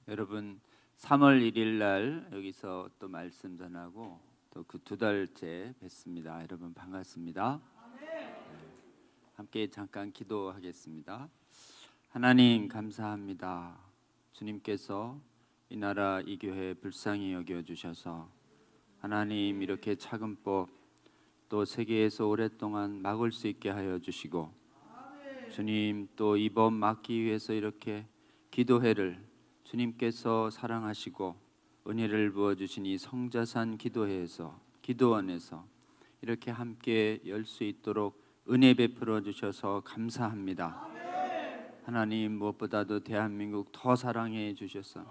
여러분 3월 1일 날 여기서 또 말씀 전하고 또 그 2달째 뵙습니다. 여러분 반갑습니다. 함께 잠깐 기도하겠습니다. 하나님 감사합니다. 주님께서 이 나라 이 교회 불쌍히 여겨주셔서 하나님 이렇게 차근법 또 세계에서 오랫동안 막을 수 있게 하여 주시고 주님 또 이번 막기 위해서 이렇게 기도회를 주님께서 사랑하시고 은혜를 부어주신 이 성자산 기도회에서 기도원에서 이렇게 함께 열 수 있도록 은혜 베풀어 주셔서 감사합니다. 하나님 무엇보다도 대한민국 더 사랑해 주셔서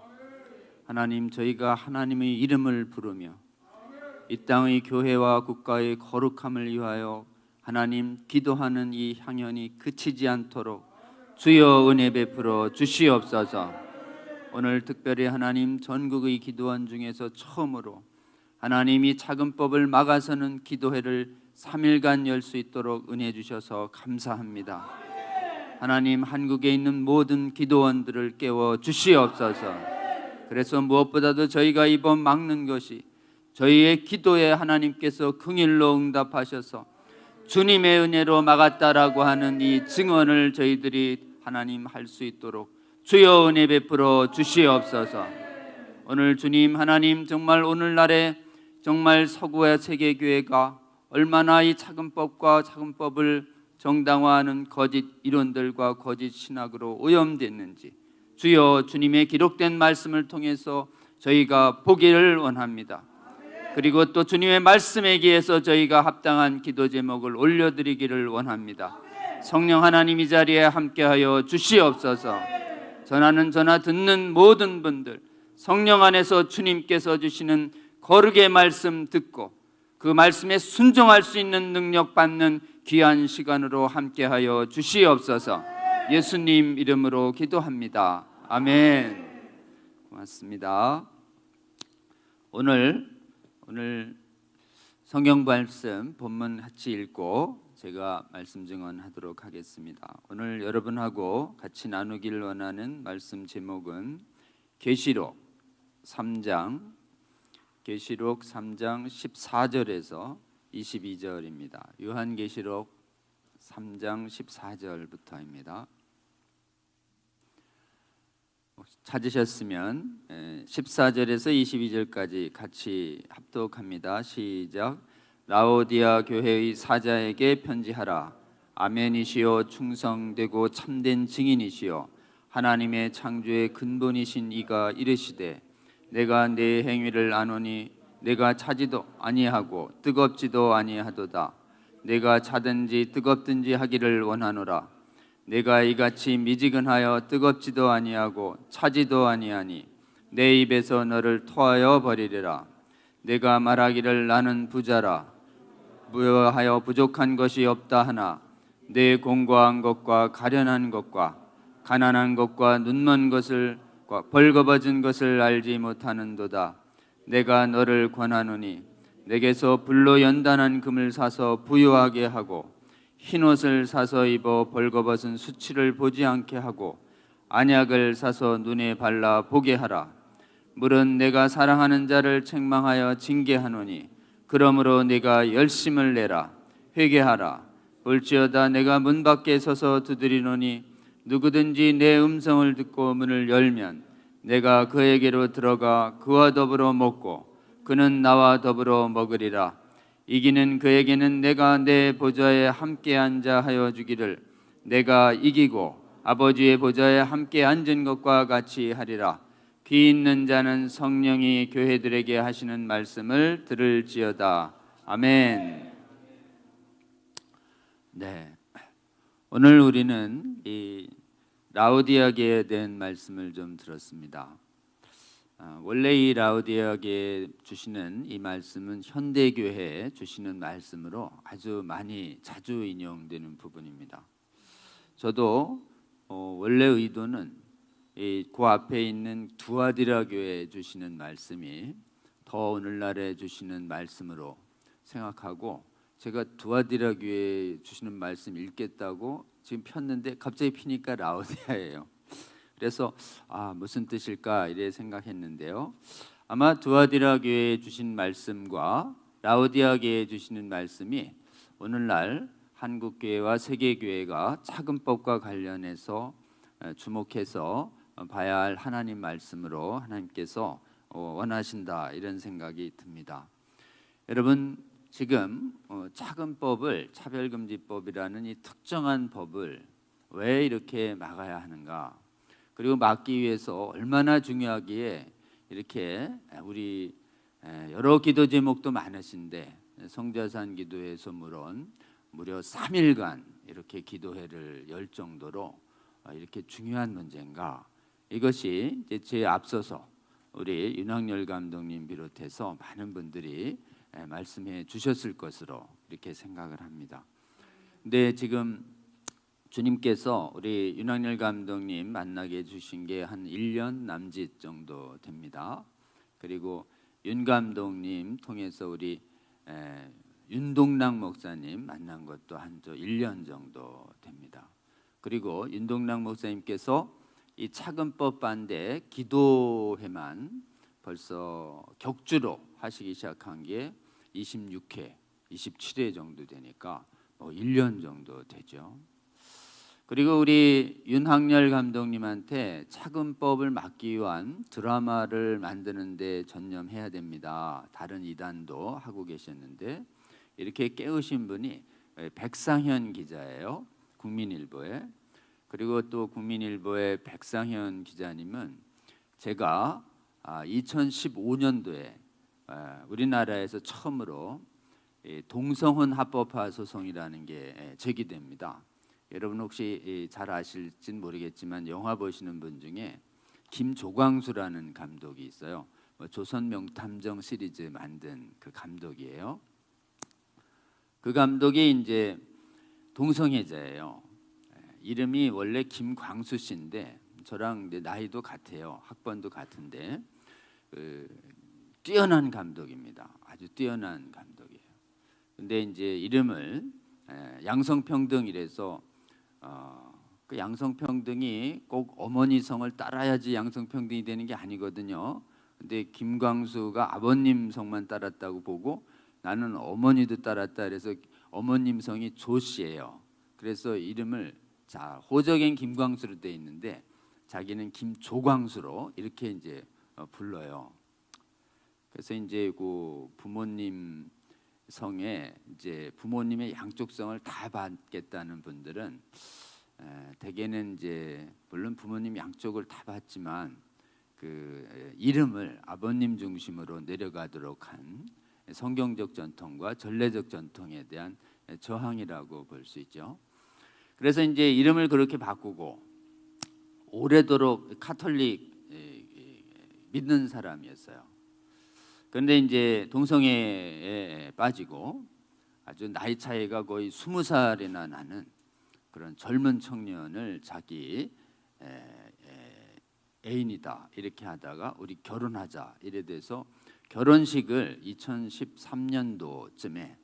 하나님 저희가 하나님의 이름을 부르며 이 땅의 교회와 국가의 거룩함을 위하여 하나님 기도하는 이 향연이 그치지 않도록 주여 은혜 베풀어 주시옵소서. 오늘 특별히 하나님 전국의 기도원 중에서 처음으로 하나님이 차근법을 막아서는 기도회를 3일간 열 수 있도록 은혜 주셔서 감사합니다. 하나님 한국에 있는 모든 기도원들을 깨워 주시옵소서. 그래서 무엇보다도 저희가 이번 막는 것이 저희의 기도에 하나님께서 긍휼로 응답하셔서 주님의 은혜로 막았다라고 하는 이 증언을 저희들이 하나님 할 수 있도록 주여 은혜 베풀어 주시옵소서. 오늘 주님 하나님 정말 오늘날에 정말 서구와 세계교회가 얼마나 이 차근법과 차근법을 정당화하는 거짓 이론들과 거짓 신학으로 오염됐는지 주여 주님의 기록된 말씀을 통해서 저희가 보기를 원합니다. 그리고 또 주님의 말씀에 기해서 저희가 합당한 기도 제목을 올려드리기를 원합니다. 성령 하나님 이 자리에 함께하여 주시옵소서. 전하는 전하 듣는 모든 분들 성령 안에서 주님께서 주시는 거룩의 말씀 듣고 그 말씀에 순종할 수 있는 능력 받는 귀한 시간으로 함께하여 주시옵소서. 예수님 이름으로 기도합니다. 아멘. 고맙습니다. 오늘 성경 말씀 본문 같이 읽고 제가 말씀 증언하도록 하겠습니다. 오늘 여러분하고 같이 나누길 원하는 말씀 제목은 계시록 3장 14절에서 22절입니다. 요한계시록 3장 14절부터입니다. 찾으셨으면 14절에서 22절까지 같이 합독합니다. 시작. 라오디아 교회의 사자에게 편지하라. 아멘이시오 충성되고 참된 증인이시오 하나님의 창조의 근본이신 이가 이르시되 내가 내 행위를 아노니 내가 차지도 아니하고 뜨겁지도 아니하도다. 내가 차든지 뜨겁든지 하기를 원하노라. 내가 이같이 미지근하여 뜨겁지도 아니하고 차지도 아니하니 내 입에서 너를 토하여 버리리라. 내가 말하기를 나는 부자라 무여하여 부족한 것이 없다 하나 내 공고한 것과 가련한 것과 가난한 것과 눈먼 것을 벌거벗은 것을 알지 못하는도다. 내가 너를 권하노니 내게서 불로 연단한 금을 사서 부유하게 하고 흰옷을 사서 입어 벌거벗은 수치를 보지 않게 하고 안약을 사서 눈에 발라 보게 하라. 물은 내가 사랑하는 자를 책망하여 징계하노니 그러므로 네가 열심을 내라. 회개하라. 볼지어다 내가 문 밖에 서서 두드리노니 누구든지 내 음성을 듣고 문을 열면 내가 그에게로 들어가 그와 더불어 먹고 그는 나와 더불어 먹으리라. 이기는 그에게는 내가 내 보좌에 함께 앉아 하여 주기를 내가 이기고 아버지의 보좌에 함께 앉은 것과 같이 하리라. 귀 있는 자는 성령이 교회들에게 하시는 말씀을 들을지어다. 아멘. 네, 오늘 우리는 이 라오디아 교회에 대한 말씀을 좀 들었습니다. 원래 이 라오디아 교회에 주시는 이 말씀은 현대교회에 주시는 말씀으로 아주 많이 자주 인용되는 부분입니다. 저도 원래 의도는 그 앞에 있는 두아디라 교회에 주시는 말씀이 더 오늘날에 주시는 말씀으로 생각하고 제가 두아디라 교회에 주시는 말씀 읽겠다고 지금 폈는데 갑자기 피니까 라오디아예요. 그래서 무슨 뜻일까 이래 생각했는데요. 아마 두아디라 교회에 주신 말씀과 라오디아 교회에 주시는 말씀이 오늘날 한국 교회와 세계 교회가 차근법과 관련해서 주목해서 봐야 할 하나님 말씀으로 하나님께서 원하신다 이런 생각이 듭니다. 여러분 지금 차근법을 차별금지법이라는 이 특정한 법을 왜 이렇게 막아야 하는가? 그리고 막기 위해서 얼마나 중요하기에 이렇게 우리 여러 기도 제목도 많으신데 성자산 기도회에서 물론 무려 3일간 이렇게 기도회를 열 정도로 이렇게 중요한 문제인가? 이것이 이제 제 앞서서 우리 윤학열 감독님 비롯해서 많은 분들이 말씀해 주셨을 것으로 이렇게 생각을 합니다. 근데 지금 주님께서 우리 윤학열 감독님 만나게 해주신 게 한 1년 남짓 정도 됩니다. 그리고 윤 감독님 통해서 우리 윤동락 목사님 만난 것도 한 1년 정도 됩니다. 그리고 윤동락 목사님께서 이 차근법 반대 기도회만 벌써 격주로 하시기 시작한 게 26회, 27회 정도 되니까 1년 정도 되죠. 그리고 우리 윤학열 감독님한테 차근법을 막기 위한 드라마를 만드는 데 전념해야 됩니다. 다른 이단도 하고 계셨는데 이렇게 깨우신 분이 백상현 기자예요. 국민일보에. 그리고 또 국민일보의 백상현 기자님은 제가 2015년도에 우리나라에서 처음으로 동성혼 합법화 소송이라는 게 제기됩니다. 여러분 혹시 잘 아실진 모르겠지만 영화 보시는 분 중에 김조광수라는 감독이 있어요. 조선 명탐정 시리즈 만든 그 감독이에요. 그 감독이 이제 동성애자예요. 이름이 원래 김광수 씨인데 저랑 나이도 같아요. 학번도 같은데 뛰어난 감독입니다. 아주 뛰어난 감독이에요. 근데 이제 이름을 양성평등이라서 그 양성평등이 꼭 어머니 성을 따라야지 양성평등이 되는 게 아니거든요. 근데 김광수가 아버님 성만 따랐다고 보고 나는 어머니도 따랐다 그래서 어머님 성이 조 씨예요. 그래서 이름을 호적엔 김광수로 돼 있는데 자기는 김조광수로 이렇게 이제 불러요. 그래서 이제 그 부모님 성에 이제 부모님의 양쪽 성을 다 받겠다는 분들은 대개는 이제 물론 부모님 양쪽을 다 받지만 그 이름을 아버님 중심으로 내려가도록 한 성경적 전통과 전례적 전통에 대한 저항이라고 볼 수 있죠. 그래서 이제 이름을 그렇게 바꾸고 오래도록 카톨릭 믿는 사람이었어요. 그런데 이제 동성애에 빠지고 아주 나이 차이가 거의 20살이나 나는 그런 젊은 청년을 자기 애인이다 이렇게 하다가 우리 결혼하자 이래 돼서 결혼식을 2013년도쯤에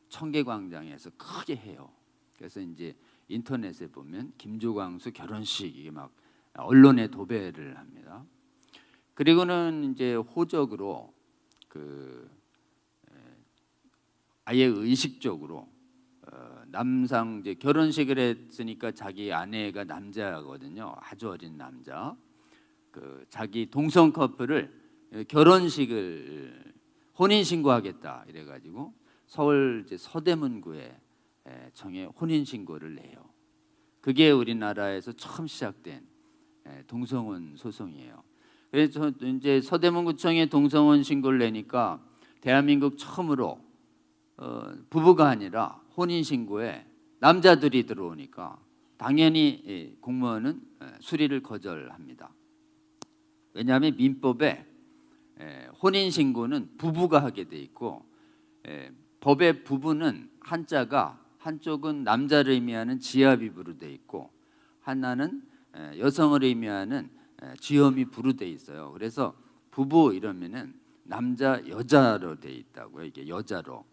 청계광장에서 크게 해요. 그래서 이제 인터넷에 보면 김조광수 결혼식 이게 막 언론에 도배를 합니다. 그리고는 이제 호적으로 아예 의식적으로 남상 이제 결혼식을 했으니까 자기 아내가 남자거든요. 아주 어린 남자. 자기 동성 커플을 결혼식을 혼인 신고하겠다 이래가지고 서울 이제 서대문구에 청에 혼인 신고를 내요. 그게 우리나라에서 처음 시작된 동성혼 소송이에요. 그래서 이제 서대문구청에 동성혼 신고를 내니까 대한민국 처음으로 부부가 아니라 혼인 신고에 남자들이 들어오니까 당연히 공무원은 수리를 거절합니다. 왜냐하면 민법에 혼인 신고는 부부가 하게 돼 있고 법의 부부는 한자가 한쪽은 남자를 의미하는 지아비부로 돼 있고 하나는 여성을 의미하는 지엄이 부로 돼 있어요. 그래서 부부 이러면은 남자 여자로 돼 있다고요. 이게 여자로.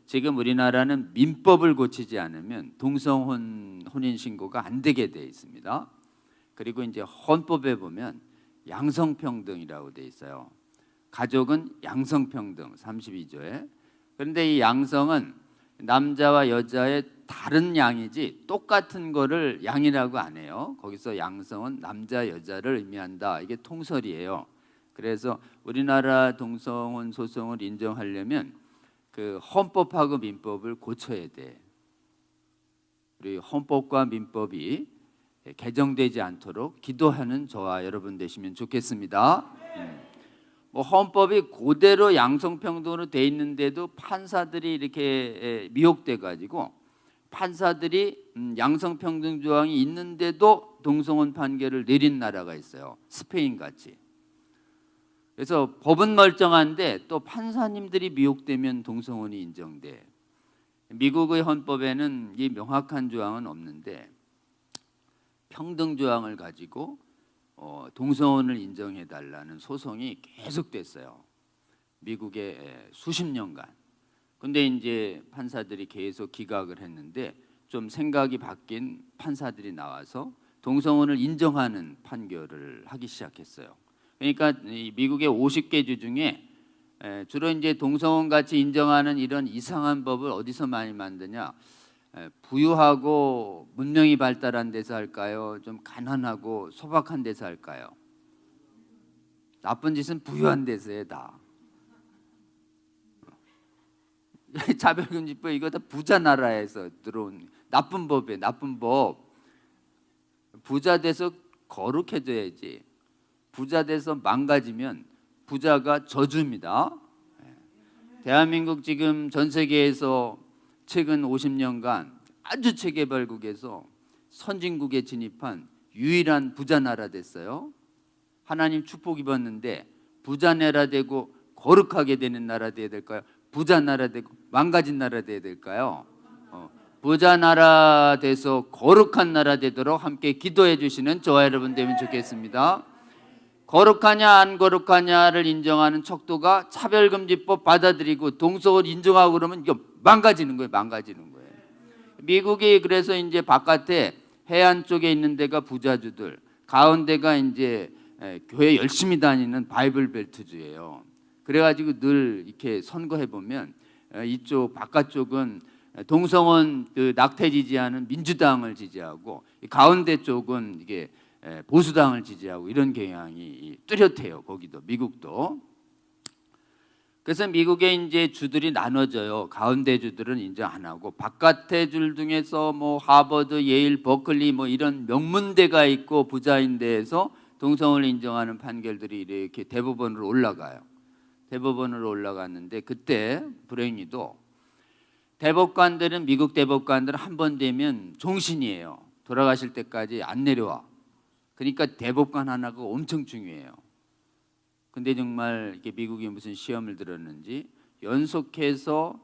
지금 우리나라는 민법을 고치지 않으면 동성혼 혼인 신고가 안 되게 돼 있습니다. 그리고 이제 헌법에 보면 양성평등이라고 돼 있어요. 가족은 양성평등 32조에. 그런데 이 양성은 남자와 여자의 다른 양이지 똑같은 거를 양이라고 안 해요. 거기서 양성은 남자 여자를 의미한다. 이게 통설이에요. 그래서 우리나라 동성혼 소송을 인정하려면 그 헌법하고 민법을 고쳐야 돼. 우리 헌법과 민법이 개정되지 않도록 기도하는 저와 여러분 되시면 좋겠습니다. 뭐 헌법이 그대로 양성평등으로 돼 있는데도 판사들이 이렇게 미혹돼 가지고 판사들이 양성평등 조항이 있는데도 동성혼 판결을 내린 나라가 있어요. 스페인 같이. 그래서 법은 멀쩡한데 또 판사님들이 미혹되면 동성혼이 인정돼. 미국의 헌법에는 이 명확한 조항은 없는데 평등 조항을 가지고 동성혼을 인정해 달라는 소송이 계속됐어요. 미국에 수십 년간. 근데 이제 판사들이 계속 기각을 했는데 좀 생각이 바뀐 판사들이 나와서 동성혼을 인정하는 판결을 하기 시작했어요. 그러니까 이 미국의 50개 주 중에 주로 이제 동성혼 같이 인정하는 이런 이상한 법을 어디서 많이 만드냐? 부유하고 문명이 발달한 데서 할까요? 좀 가난하고 소박한 데서 할까요? 나쁜 짓은 부유한 데서 해 다. 차별금지법 이거 다 부자 나라에서 들어온 나쁜 법이에요. 나쁜 법. 부자 돼서 거룩해져야지. 부자 돼서 망가지면 부자가 저주입니다. 대한민국 지금 전 세계에서 최근 50년간 아주 최개발국에서 선진국에 진입한 유일한 부자 나라 됐어요. 하나님 축복 입었는데 부자 나라 되고 거룩하게 되는 나라 돼야 될까요? 부자 나라 되고 망가진 나라 돼야 될까요? 부자 나라 돼서 거룩한 나라 되도록 함께 기도해 주시는 저와 여러분 되면 좋겠습니다. 거룩하냐 안 거룩하냐를 인정하는 척도가 차별금지법 받아들이고 동성을 인정하고 그러면 이거 망가지는 거예요. 망가지는 거예요. 미국이 그래서 이제 바깥에 해안 쪽에 있는 데가 부자주들, 가운데가 이제 교회 열심히 다니는 바이블 벨트주예요. 그래가지고 늘 이렇게 선거해 보면 이쪽 바깥쪽은 동성혼 그 낙태 지지하는 민주당을 지지하고 가운데 쪽은 이게 보수당을 지지하고 이런 경향이 뚜렷해요. 거기도 미국도. 그래서 미국에 이제 주들이 나눠져요. 가운데 주들은 인정 안 하고 바깥의 줄 중에서 뭐 하버드, 예일, 버클리 뭐 이런 명문대가 있고 부자인 데에서 동성을 인정하는 판결들이 이렇게 대법원으로 올라가요. 대법원으로 올라갔는데 그때 불행히도 대법관들은 미국 대법관들은 한 번 되면 종신이에요. 돌아가실 때까지 안 내려와. 그러니까 대법관 하나가 엄청 중요해요. 근데 정말 이게 미국이 무슨 시험을 들었는지 연속해서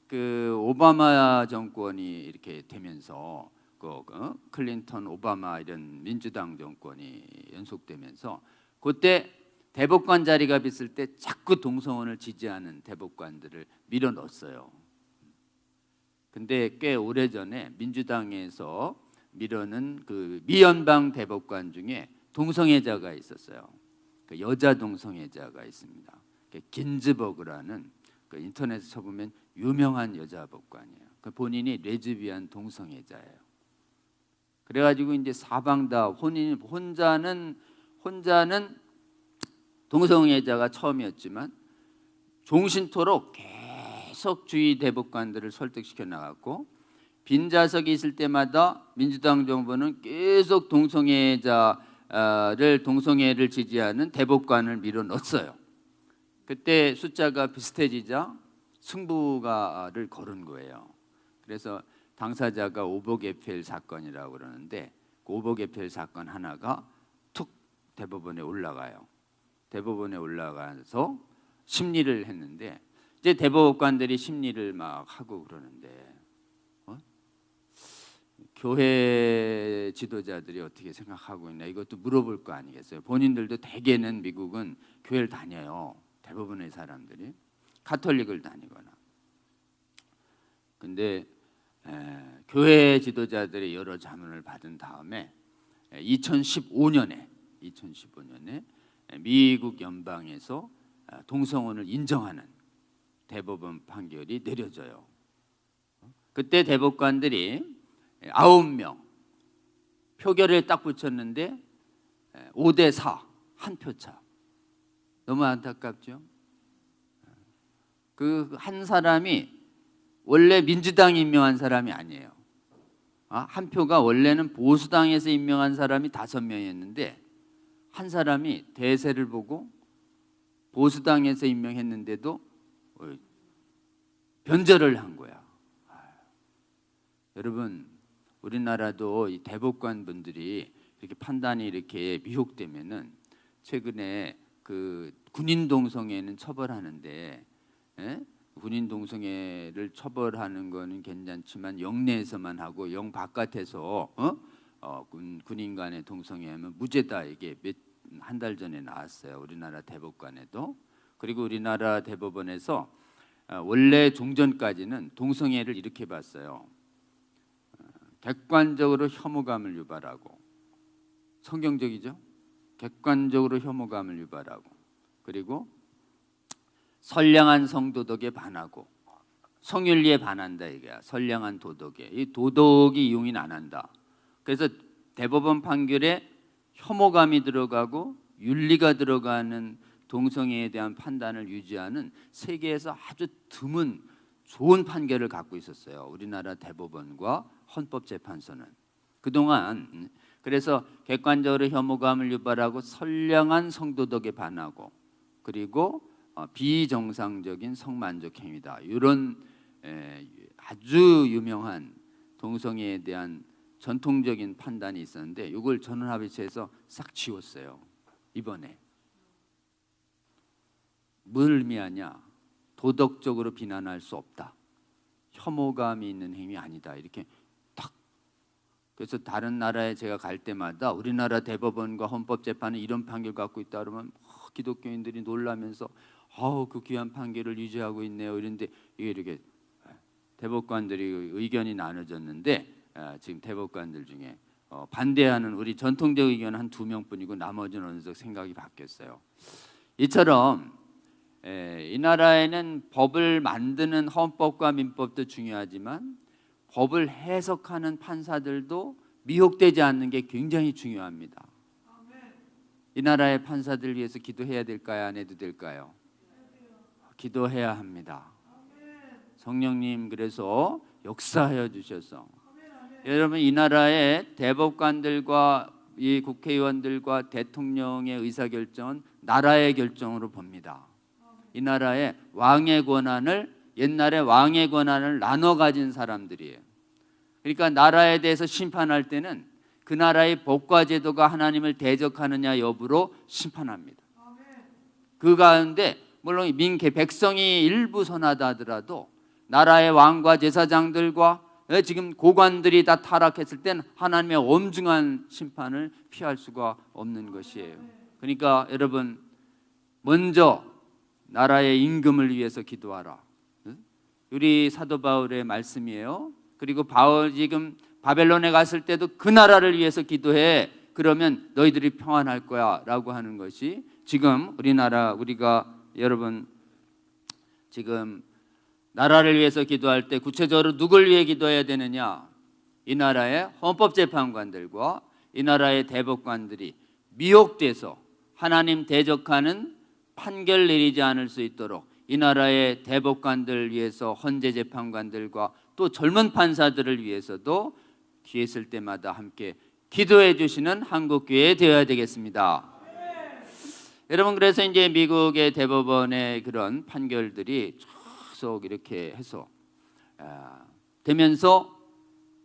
그 오바마 정권이 이렇게 되면서 그 클린턴, 오바마 이런 민주당 정권이 연속되면서 그때 대법관 자리가 있을 때 자꾸 동성혼을 지지하는 대법관들을 밀어넣었어요. 근데 꽤 오래전에 민주당에서 밀어넣은 그 미연방 대법관 중에 동성애자가 있었어요. 그 여자 동성애자가 있습니다. 긴즈버그라는 그 인터넷에 쳐보면 유명한 여자 법관이에요. 그 본인이 레즈비안 동성애자예요. 그래가지고 이제 사방 다 혼자는 동성애자가 처음이었지만 종신토록 계속 주위 대법관들을 설득시켜 나갔고 빈자석이 있을 때마다 민주당 정부는 계속 동성애를 지지하는 대법관을 밀어넣었어요. 그때 숫자가 비슷해지자 승부가를 걸은 거예요. 그래서 당사자가 오버게펠 사건이라고 그러는데 그 오버게펠 사건 하나가 툭 대법원에 올라가요. 대법원에 올라가서 심리를 했는데 이제 대법관들이 심리를 막 하고 그러는데 교회 지도자들이 어떻게 생각하고 있나 이것도 물어볼 거 아니겠어요. 본인들도 대개는 미국은 교회를 다녀요. 대부분의 사람들이 카톨릭을 다니거나. 근데 교회 지도자들이 여러 자문을 받은 다음에 2015년에 미국 연방에서 동성혼을 인정하는 대법원 판결이 내려져요. 그때 대법관들이 9명 표결에 딱 붙였는데 5대4 한 표 차. 너무 안타깝죠? 그 한 사람이 원래 민주당이 임명한 사람이 아니에요. 한 표가 원래는 보수당에서 임명한 사람이 5명이었는데 한 사람이 대세를 보고 보수당에서 임명했는데도 변절을 한 거야. 여러분, 우리나라도 이 대법관 분들이 이렇게 판단이 이렇게 미혹되면은 최근에 그 군인 동성애는 처벌하는데, 군인 동성애를 처벌하는 거는 괜찮지만 영내에서만 하고 영 바깥에서 군인 간의 동성애하면 무죄다, 이게 한 달 전에 나왔어요. 우리나라 대법관에도. 그리고 우리나라 대법원에서 원래 종전까지는 동성애를 이렇게 봤어요. 객관적으로 혐오감을 유발하고, 성경적이죠? 객관적으로 혐오감을 유발하고, 그리고 선량한 성도덕에 반하고, 성윤리에 반한다 이게야. 선량한 도덕에, 이 도덕이 이용이 안 한다. 그래서 대법원 판결에 혐오감이 들어가고 윤리가 들어가는 동성애에 대한 판단을 유지하는 세계에서 아주 드문 좋은 판결을 갖고 있었어요. 우리나라 대법원과 헌법재판소는 그동안. 그래서 객관적으로 혐오감을 유발하고 선량한 성도덕에 반하고, 그리고 비정상적인 성만족 행위다, 이런 아주 유명한 동성애에 대한 전통적인 판단이 있었는데 이걸 전원합의체에서 싹 지웠어요. 이번에 뭘 의미하냐? 도덕적으로 비난할 수 없다, 혐오감이 있는 행위 아니다, 이렇게 딱. 그래서 다른 나라에 제가 갈 때마다 우리나라 대법원과 헌법재판은 이런 판결 갖고 있다 그러면 기독교인들이 놀라면서 그 귀한 판결을 유지하고 있네요, 이런데 이게 이렇게 대법관들이 의견이 나눠졌는데 지금 대법관들 중에 반대하는 우리 전통적 의견은 한 2명뿐이고 나머지는 어느 정도 생각이 바뀌었어요. 이처럼 이 나라에는 법을 만드는 헌법과 민법도 중요하지만 법을 해석하는 판사들도 미혹되지 않는 게 굉장히 중요합니다. 이 나라의 판사들 위해서 기도해야 될까요? 안 해도 될까요? 기도해야 합니다. 성령님 그래서 역사하여 주셔서 여러분, 이 나라의 대법관들과 이 국회의원들과 대통령의 의사결정은 나라의 결정으로 봅니다. 이 나라의 왕의 권한을, 옛날에 왕의 권한을 나눠 가진 사람들이에요. 그러니까 나라에 대해서 심판할 때는 그 나라의 법과 제도가 하나님을 대적하느냐 여부로 심판합니다. 그 가운데 물론 백성이 일부 선하다 하더라도 나라의 왕과 제사장들과 지금 고관들이 다 타락했을 땐 하나님의 엄중한 심판을 피할 수가 없는 것이에요. 그러니까 여러분, 먼저 나라의 임금을 위해서 기도하라. 우리 사도 바울의 말씀이에요. 그리고 바울 지금 바벨론에 갔을 때도 그 나라를 위해서 기도해, 그러면 너희들이 평안할 거야 라고 하는 것이 지금 우리가 여러분 지금 나라를 위해서 기도할 때 구체적으로 누굴 위해 기도해야 되느냐? 이 나라의 헌법재판관들과 이 나라의 대법관들이 미혹돼서 하나님 대적하는 판결 내리지 않을 수 있도록 이 나라의 대법관들 위해서, 헌재재판관들과 또 젊은 판사들을 위해서도 기회 있을 때마다 함께 기도해 주시는 한국교회 되어야 되겠습니다. 여러분, 그래서 이제 미국의 대법원의 그런 판결들이 계속 이렇게 해서 되면서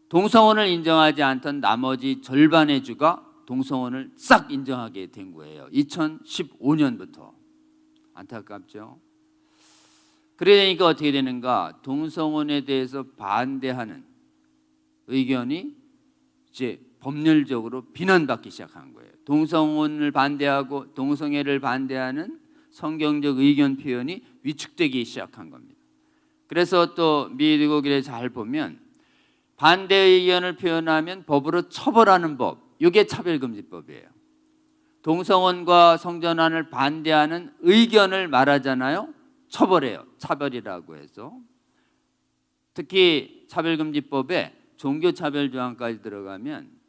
동성혼을 인정하지 않던 나머지 절반의 주가 동성혼을 싹 인정하게 된 거예요. 2015년부터. 안타깝죠? 그러니까 어떻게 되는가? 동성혼에 대해서 반대하는 의견이 이제 법률적으로 비난받기 시작한 거예요. 동성혼을 반대하고 동성애를 반대하는 성경적 의견 표현이 위축되기 시작한 겁니다. 그래서 또 미국에 잘 보면 반대 의견을 표현하면 법으로 처벌하는 법, 이게 차별금지법이에요. 동성혼과 성전환을 반대하는 의견을 말하잖아요. 처벌해요. 차별이라고 해서. 특히 차별금지법에 종교차별 조항까지 들어가면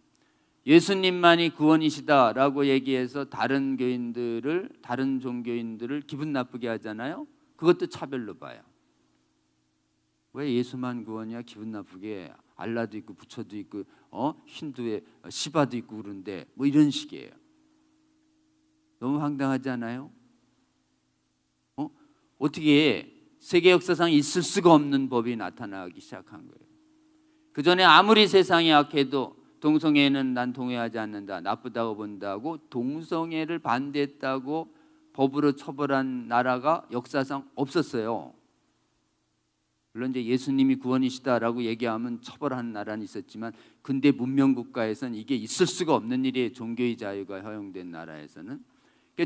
예수님만이 구원이시다라고 얘기해서 다른 교인들을, 다른 종교인들을 기분 나쁘게 하잖아요. 그것도 차별로 봐요. 왜 예수만 구원이야? 기분 나쁘게. 알라도 있고 부처도 있고 힌두에 시바도 있고 그런데 뭐 이런 식이에요. 너무 황당하지 않아요? 어떻게 세계 역사상 있을 수가 없는 법이 나타나기 시작한 거예요. 그 전에 아무리 세상이 악해도 동성애는 난 동의하지 않는다, 나쁘다고 본다고 동성애를 반대했다고 법으로 처벌한 나라가 역사상 없었어요. 물론 이제 예수님이 구원이시다라고 얘기하면 처벌하는 나라는 있었지만 근대 문명 국가에서는 이게 있을 수가 없는 일이에요. 종교의 자유가 허용된 나라에서는.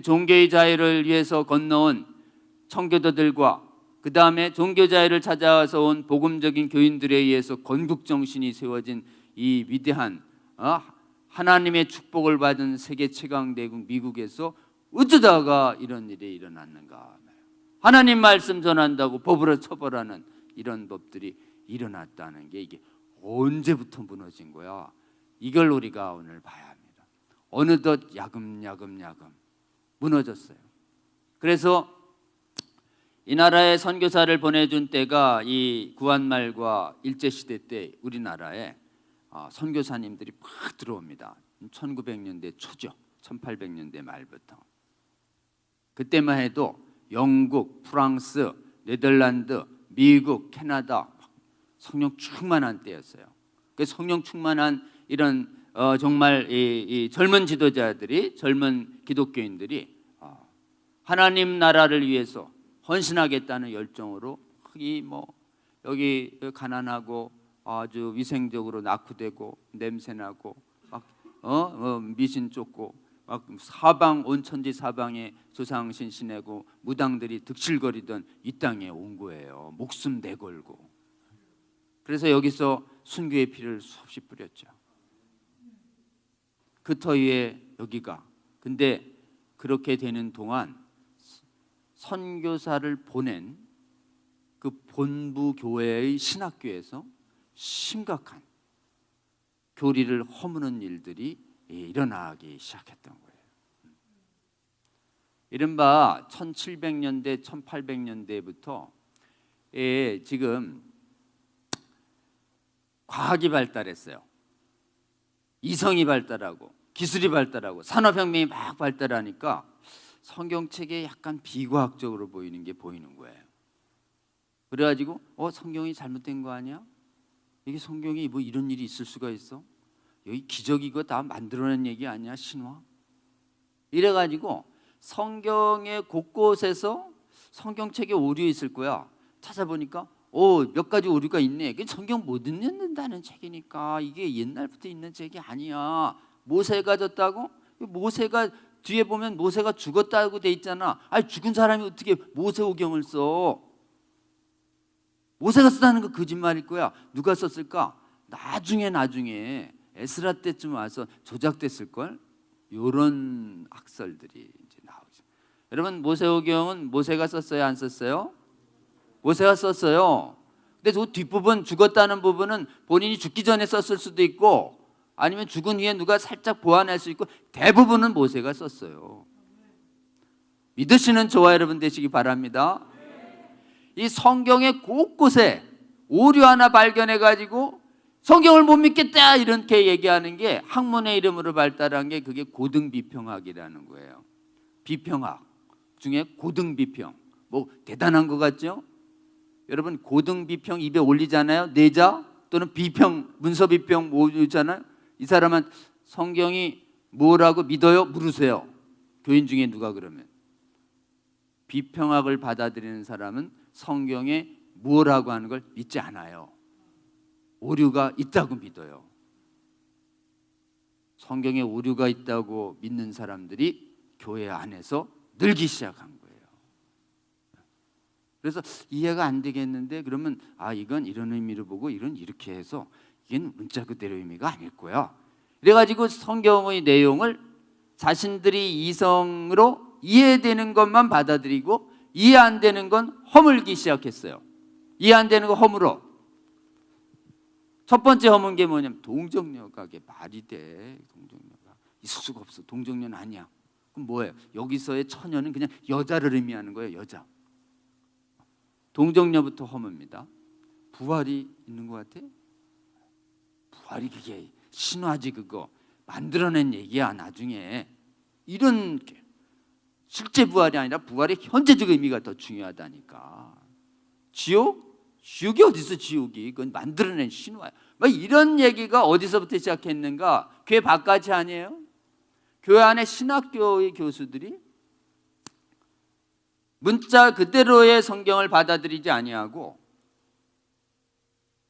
종교의 자유를 위해서 건너온 청교도들과 그 다음에 종교 자유를 찾아와서 온 복음적인 교인들에 의해서 건국 정신이 세워진 이 위대한 하나님의 축복을 받은 세계 최강대국 미국에서 어쩌다가 이런 일이 일어났는가. 하나님 말씀 전한다고 법으로 처벌하는 이런 법들이 일어났다는 게 이게 언제부터 무너진 거야. 이걸 우리가 오늘 봐야 합니다. 어느덧 야금야금 무너졌어요. 그래서 이 나라에 선교사를 보내준 때가 이 구한말과 일제시대 때 우리나라에 선교사님들이 막 들어옵니다. 1900년대 초죠. 1800년대 말부터. 그때만 해도 영국, 프랑스, 네덜란드, 미국, 캐나다 성령 충만한 때였어요. 그 성령 충만한 이런 정말 이 젊은 지도자들이, 젊은 기독교인들이 하나님 나라를 위해서 헌신하겠다는 열정으로 여기 가난하고 아주 위생적으로 낙후되고 냄새나고 미신 쫓고 막 사방 온천지 사방에 조상신 지내고 무당들이 득실거리던 이 땅에 온 거예요. 목숨 내걸고. 그래서 여기서 순교의 피를 수없이 뿌렸죠. 그 터위에 여기가. 근데 그렇게 되는 동안 선교사를 보낸 그 본부 교회의 신학교에서 심각한 교리를 허무는 일들이 일어나기 시작했던 거예요. 이른바 1700년대, 1800년대부터 지금 과학이 발달했어요. 이성이 발달하고 기술이 발달하고 산업혁명이 막 발달하니까 성경책에 약간 비과학적으로 보이는 게 보이는 거예요. 그래가지고 성경이 잘못된 거 아니야? 이게 성경이 뭐 이런 일이 있을 수가 있어? 여기 기적 이거 다 만들어낸 얘기 아니야? 신화? 이래가지고 성경의 곳곳에서 성경책에 오류 있을 거야. 찾아보니까 몇 가지 오류가 있네. 성경 못 읽는다는 책이니까 이게 옛날부터 있는 책이 아니야. 모세가 졌다고? 모세가 뒤에 보면 모세가 죽었다고 돼 있잖아. 아니 죽은 사람이 어떻게 모세오경을 써? 모세가 쓰다는 거 거짓말일 거야. 누가 썼을까? 나중에 에스라 때쯤 와서 조작됐을걸? 이런 학설들이 이제 나오죠. 여러분 모세오경은 모세가 썼어요? 안 썼어요? 모세가 썼어요. 근데 그 뒷부분 죽었다는 부분은 본인이 죽기 전에 썼을 수도 있고 아니면 죽은 후에 누가 살짝 보완할 수 있고 대부분은 모세가 썼어요. 믿으시는 저와 여러분 되시기 바랍니다. 이 성경의 곳곳에 오류 하나 발견해가지고 성경을 못 믿겠다 이렇게 얘기하는 게 학문의 이름으로 발달한 게 그게 고등비평학이라는 거예요. 비평학 중에 고등비평. 뭐 대단한 것 같죠? 여러분 고등비평 입에 올리잖아요. 내자 또는 비평, 문서비평 모으잖아요. 이 사람은 성경이 뭐라고 믿어요? 물으세요. 교인 중에 누가 그러면. 비평학을 받아들이는 사람은 성경에 뭐라고 하는 걸 믿지 않아요. 오류가 있다고 믿어요. 성경에 오류가 있다고 믿는 사람들이 교회 안에서 늘기 시작한 거예요. 그래서 이해가 안 되겠는데 그러면 이건 이런 의미로 보고 이건 이렇게 해서 이건 문자 그대로 의미가 아닐 거야. 그래가지고 성경의 내용을 자신들이 이성으로 이해되는 것만 받아들이고 이해 안 되는 건 허물기 시작했어요. 이해 안 되는 거 허물어. 첫 번째 허문 게 뭐냐면 동정녀가게 말이 돼. 동정녀가 있을 수가 없어. 동정녀는 아니야. 그럼 뭐예요? 여기서의 처녀는 그냥 여자를 의미하는 거예요. 여자. 동정녀부터 허뭅니다. 부활이 있는 것 같아? 부활이 그게 신화지. 그거 만들어낸 얘기야. 나중에 이런 실제 부활이 아니라 부활의 현재적 의미가 더 중요하다니까. 지옥? 지옥이 어디서 지옥이? 그건 만들어낸 신화야. 뭐 이런 얘기가 어디서부터 시작했는가? 교회 바깥이 아니에요? 교회 안에 신학교의 교수들이 문자 그대로의 성경을 받아들이지 아니하고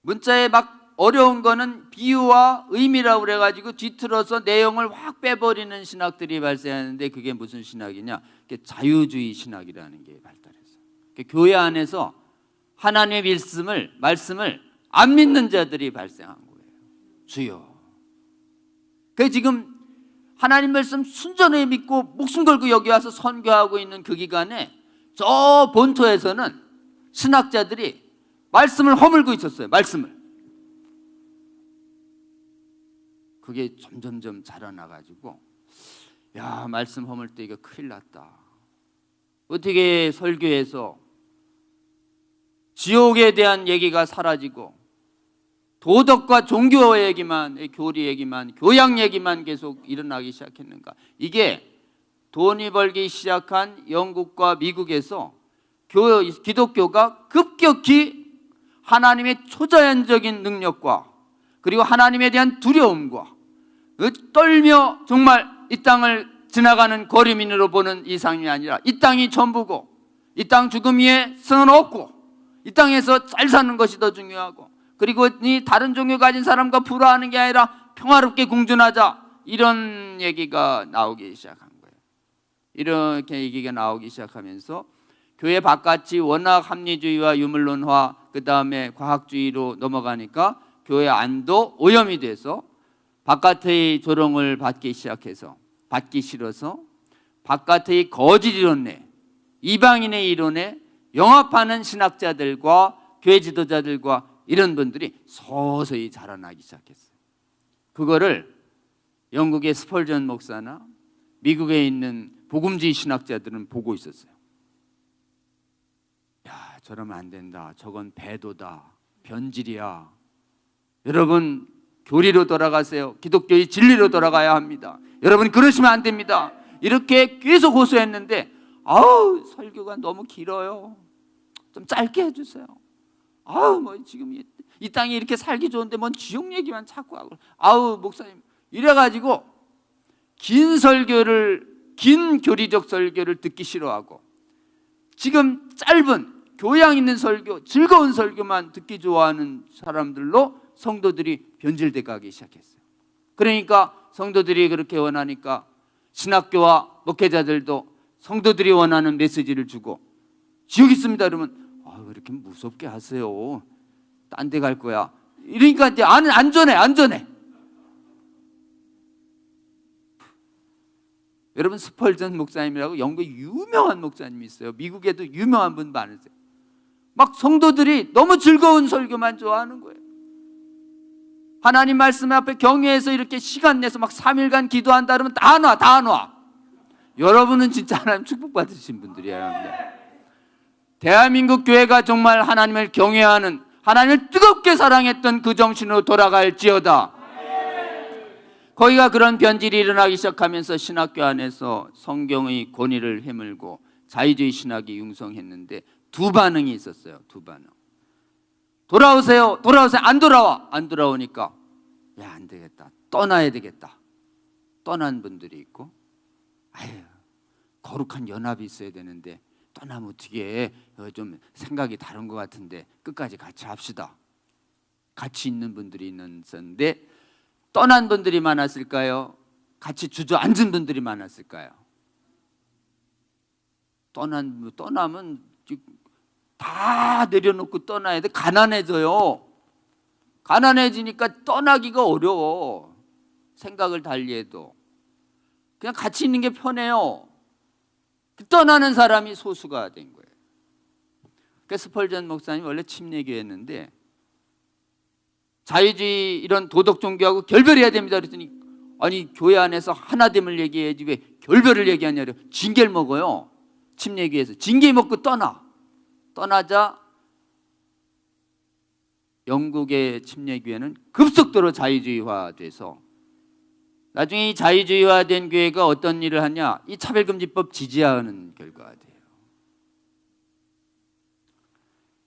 문자에 막 어려운 거는 비유와 의미라고 그래가지고 뒤틀어서 내용을 확 빼버리는 신학들이 발생하는데, 그게 무슨 신학이냐? 그게 자유주의 신학이라는 게 발달했어요. 교회 안에서 하나님의 말씀을 안 믿는 자들이 발생한 거예요. 주여. 그 지금 하나님 말씀 순전히 믿고 목숨 걸고 여기 와서 선교하고 있는 그 기간에 저 본토에서는 신학자들이 말씀을 허물고 있었어요. 말씀을. 그게 점점점 자라나가지고, 야, 말씀 허물 때 이거 큰일 났다. 어떻게 설교에서 지옥에 대한 얘기가 사라지고 도덕과 종교 얘기만, 교리 얘기만, 교양 얘기만 계속 일어나기 시작했는가? 이게 돈이 벌기 시작한 영국과 미국에서 기독교가 급격히 하나님의 초자연적인 능력과 그리고 하나님에 대한 두려움과 떨며 정말 이 땅을 지나가는 거리민으로 보는 이상이 아니라 이 땅이 전부고 이 땅 죽음 위에 승은 없고 이 땅에서 잘 사는 것이 더 중요하고, 그리고 이 다른 종교 가진 사람과 불화하는 게 아니라 평화롭게 공존하자, 이런 얘기가 나오기 시작한 거예요. 이렇게 얘기가 나오기 시작하면서 교회 바깥이 워낙 합리주의와 유물론화, 그 다음에 과학주의로 넘어가니까 교회 안도 오염이 돼서 바깥의 조롱을 받기 싫어서 바깥의 거짓 이론에, 이방인의 이론에 영합하는 신학자들과 교회 지도자들과 이런 분들이 서서히 자라나기 시작했어요. 그거를 영국의 스펄전 목사나 미국에 있는 복음주의 신학자들은 보고 있었어요. 야, 저러면 안 된다. 저건 배도다. 변질이야. 여러분, 교리로 돌아가세요. 기독교의 진리로 돌아가야 합니다. 여러분, 그러시면 안 됩니다. 이렇게 계속 호소했는데, 아우, 설교가 너무 길어요. 좀 짧게 해주세요. 아우, 뭐 지금 이 땅이 이렇게 살기 좋은데 뭔 지옥 얘기만 자꾸 하고, 아우, 목사님, 이래가지고 긴 교리적 설교를 듣기 싫어하고, 지금 짧은 교양 있는 설교, 즐거운 설교만 듣기 좋아하는 사람들로 성도들이 변질돼 가기 시작했어요. 그러니까 성도들이 그렇게 원하니까 신학교와 목회자들도 성도들이 원하는 메시지를 주고, 지옥 있습니다 그러면, 아, 왜 이렇게 무섭게 하세요? 딴 데 갈 거야. 이러니까 이제 안전해. 여러분, 스펄전 목사님이라고 영국에 유명한 목사님이 있어요. 미국에도 유명한 분 많으세요. 막 성도들이 너무 즐거운 설교만 좋아하는 거예요. 하나님 말씀 앞에 경외해서 이렇게 시간 내서 막 3일간 기도한다 그러면 다 놔. 여러분은 진짜 하나님 축복받으신 분들이에요. 대한민국 교회가 정말 하나님을 경외하는, 하나님을 뜨겁게 사랑했던 그 정신으로 돌아갈지어다. 거기가 그런 변질이 일어나기 시작하면서 신학교 안에서 성경의 권위를 해물고 자유주의 신학이 융성했는데 두 반응이 있었어요. 두 반응. 돌아오세요. 안 돌아오니까, 야, 안 되겠다. 떠나야 되겠다. 떠난 분들이 있고, 아유, 거룩한 연합이 있어야 되는데 떠나면 어떻게 좀 생각이 다른 것 같은데 끝까지 같이 합시다. 같이 있는 분들이 있었는데 떠난 분들이 많았을까요? 같이 주저앉은 분들이 많았을까요? 떠나면 다 내려놓고 떠나야 돼. 가난해져요. 가난해지니까 떠나기가 어려워. 생각을 달리해도 그냥 같이 있는 게 편해요. 떠나는 사람이 소수가 된 거예요. 그래서 스펄전 목사님 원래 침례교회였는데 자유주의 이런 도덕 종교하고 결별해야 됩니다 그랬더니 아니 교회 안에서 하나됨을 얘기해야지 왜 결별을 얘기하냐고 징계를 먹어요. 침례교회에서 징계 먹고 떠나자 영국의 침례교회는 급속도로 자유주의화돼서 나중에 이 자유주의화된 교회가 어떤 일을 하냐, 이 차별금지법 지지하는 결과가 돼요.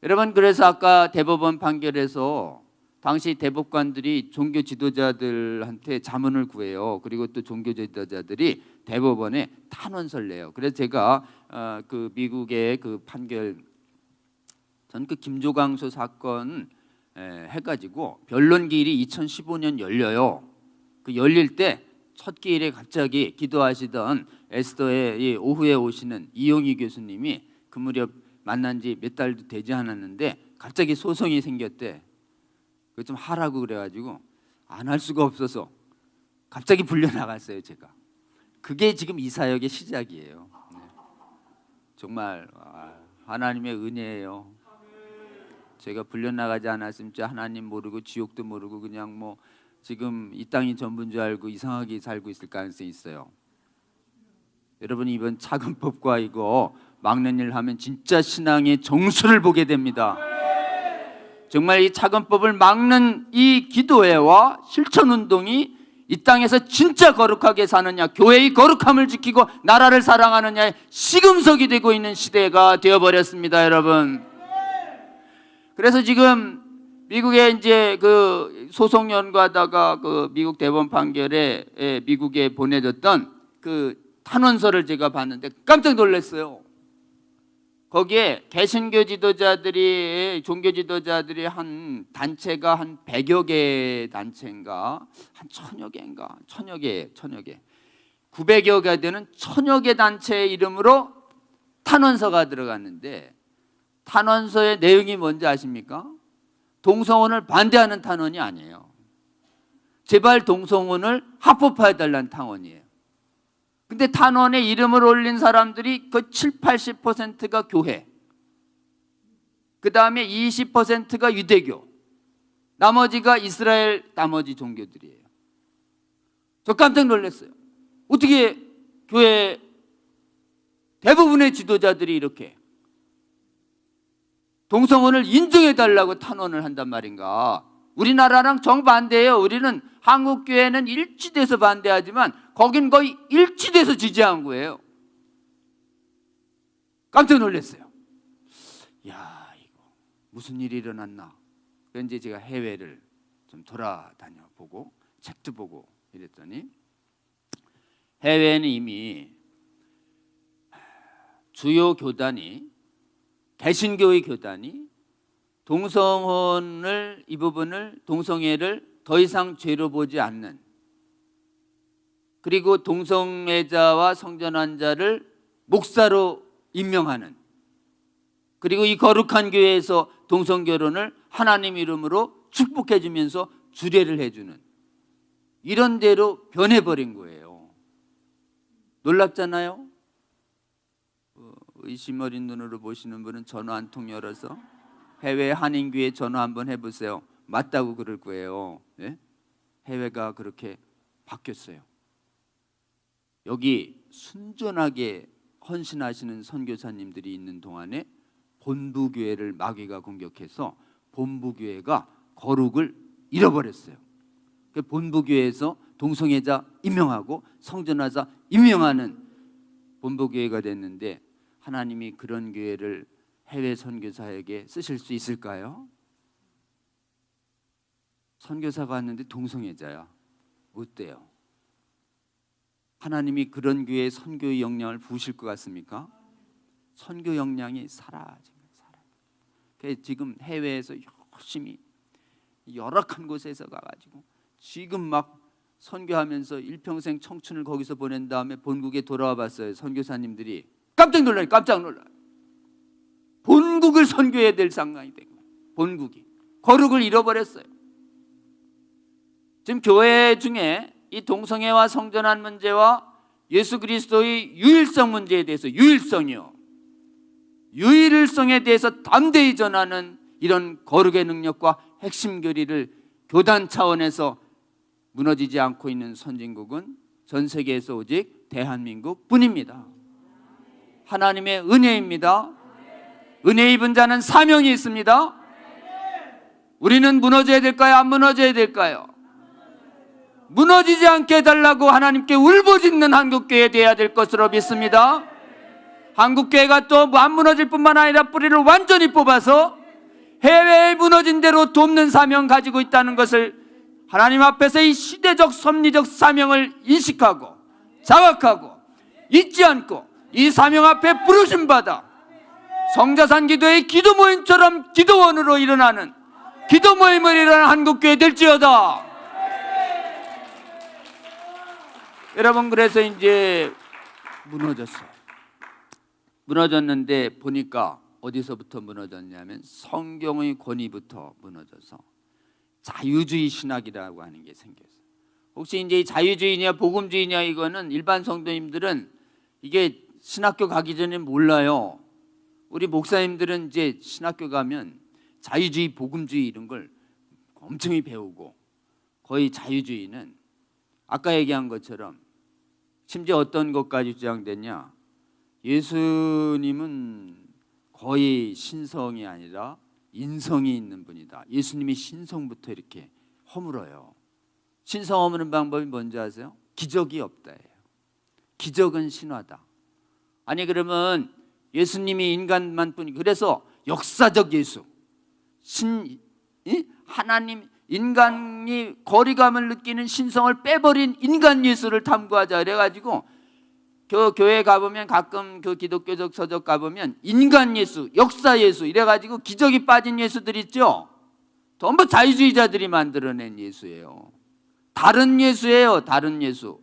여러분, 그래서 아까 대법원 판결에서 당시 대법관들이 종교 지도자들한테 자문을 구해요. 그리고 또 종교 지도자들이 대법원에 탄원서를 내요. 그래서 제가 그 미국의 그 판결, 전 그 김조광수 사건 해가지고 변론 기일이 2015년 열려요. 그 열릴 때 첫 기일에 갑자기 기도하시던 에스더의 오후에 오시는 이용희 교수님이 그 무렵 만난 지 몇 달도 되지 않았는데 갑자기 소송이 생겼대. 그 좀 하라고 그래가지고 안 할 수가 없어서 갑자기 불려나갔어요 제가. 그게 지금 이 사역의 시작이에요. 네. 정말 하나님의 은혜예요. 제가 불려나가지 않았으면 진짜 하나님 모르고 지옥도 모르고 그냥 뭐 지금 이 땅이 전부인 줄 알고 이상하게 살고 있을 가능성이 있어요. 여러분, 이번 차근법과 이거 막는 일 하면 진짜 신앙의 정수를 보게 됩니다. 정말 이 차근법을 막는 이 기도회와 실천운동이 이 땅에서 진짜 거룩하게 사느냐, 교회의 거룩함을 지키고 나라를 사랑하느냐의 시금석이 되고 있는 시대가 되어버렸습니다 여러분. 그래서 지금 미국에 이제 그 소송 연구하다가 그 미국 대법원 판결에 미국에 보내졌던 그 탄원서를 제가 봤는데 깜짝 놀랐어요. 거기에 개신교 지도자들이, 종교 지도자들이 한 단체가 한 100여 개 단체인가, 한 1000여 개인가, 900여 개 되는 1000여 개 단체의 이름으로 탄원서가 들어갔는데 탄원서의 내용이 뭔지 아십니까? 동성혼을 반대하는 탄원이 아니에요. 제발 동성혼을 합법화해달라는 탄원이에요. 근데 탄원에 이름을 올린 사람들이 그 70-80%가 교회, 그 다음에 20%가 유대교, 나머지가 이스라엘 나머지 종교들이에요. 저 깜짝 놀랐어요. 어떻게 교회 대부분의 지도자들이 이렇게 동성혼을 인정해달라고 탄원을 한단 말인가. 우리나라랑 정반대예요. 우리는 한국교회는 일치돼서 반대하지만 거긴 거의 일치돼서 지지한 거예요. 깜짝 놀랐어요. 야, 이거 무슨 일이 일어났나. 그런지 제가 해외를 좀 돌아다녀 보고 책도 보고 이랬더니 해외에는 이미 주요 교단이, 개신교의 교단이 동성혼을, 이 부분을, 동성애를 더 이상 죄로 보지 않는, 그리고 동성애자와 성전환자를 목사로 임명하는, 그리고 이 거룩한 교회에서 동성결혼을 하나님 이름으로 축복해 주면서 주례를 해주는, 이런 대로 변해버린 거예요. 놀랍잖아요. 의심 어린 눈으로 보시는 분은 전화 한 통 열어서 해외 한인교회 전화 한번 해보세요. 맞다고 그럴 거예요. 네? 해외가 그렇게 바뀌었어요. 여기 순전하게 헌신하시는 선교사님들이 있는 동안에 본부교회를 마귀가 공격해서 본부교회가 거룩을 잃어버렸어요. 본부교회에서 동성애자 임명하고 성전환자 임명하는 본부교회가 됐는데 하나님이 그런 교회를 해외 선교사에게 쓰실 수 있을까요? 선교사가 왔는데 동성애자야. 어때요? 하나님이 그런 교회에 선교의 역량을 부으실 것 같습니까? 선교 역량이 사라진 거예요. 지금 해외에서 열심히 열악한 곳에서 가가지고 지금 막 선교하면서 일평생 청춘을 거기서 보낸 다음에 본국에 돌아와 봤어요. 선교사님들이 깜짝 놀라요. 본국을 선교해야 될 상황이 된 거예요. 본국이 거룩을 잃어버렸어요. 지금 교회 중에 이 동성애와 성전환 문제와 예수 그리스도의 유일성 문제에 대해서 유일성에 대해서 담대히 전하는 이런 거룩의 능력과 핵심 교리를 교단 차원에서 무너지지 않고 있는 선진국은 전 세계에서 오직 대한민국 뿐입니다. 하나님의 은혜입니다. 은혜 입은 자는 사명이 있습니다. 우리는 무너져야 될까요? 안 무너져야 될까요? 무너지지 않게 해달라고 하나님께 울부짖는 한국교회 되어야 될 것으로 믿습니다. 한국교회가 또 안 무너질 뿐만 아니라 뿌리를 완전히 뽑아서 해외에 무너진 대로 돕는 사명 가지고 있다는 것을 하나님 앞에서 이 시대적 섭리적 사명을 인식하고 자각하고 잊지 않고 이 사명 앞에 부르심받아 성자산 기도의 기도 모임처럼 기도원으로 일어나는 기도 모임을 일어나는 한국교회 될지어다. 여러분, 그래서 이제 무너졌는데 보니까 어디서부터 무너졌냐면 성경의 권위부터 무너져서 자유주의 신학이라고 하는 게 생겼어요. 혹시 이제 자유주의냐 복음주의냐 이거는 일반 성도님들은 이게 신학교 가기 전에 몰라요. 우리 목사님들은 이제 신학교 가면 자유주의 복음주의 이런 걸 엄청히 배우고, 거의 자유주의는 아까 얘기한 것처럼 심지어 어떤 것까지 주장됐냐, 예수님은 거의 신성이 아니라 인성이 있는 분이다. 예수님이 신성부터 이렇게 허물어요. 신성 허무는 방법이 뭔지 아세요? 기적이 없다예요. 기적은 신화다. 아니 그러면 예수님이 인간만 뿐이, 그래서 역사적 예수, 하나님, 인간이 거리감을 느끼는 신성을 빼버린 인간 예수를 탐구하자 그래가지고 그 교회 가보면, 가끔 그 기독교적 서적 가보면 인간 예수, 역사 예수 이래가지고 기적이 빠진 예수들 있죠. 전부 자유주의자들이 만들어낸 예수예요. 다른 예수예요. 다른 예수.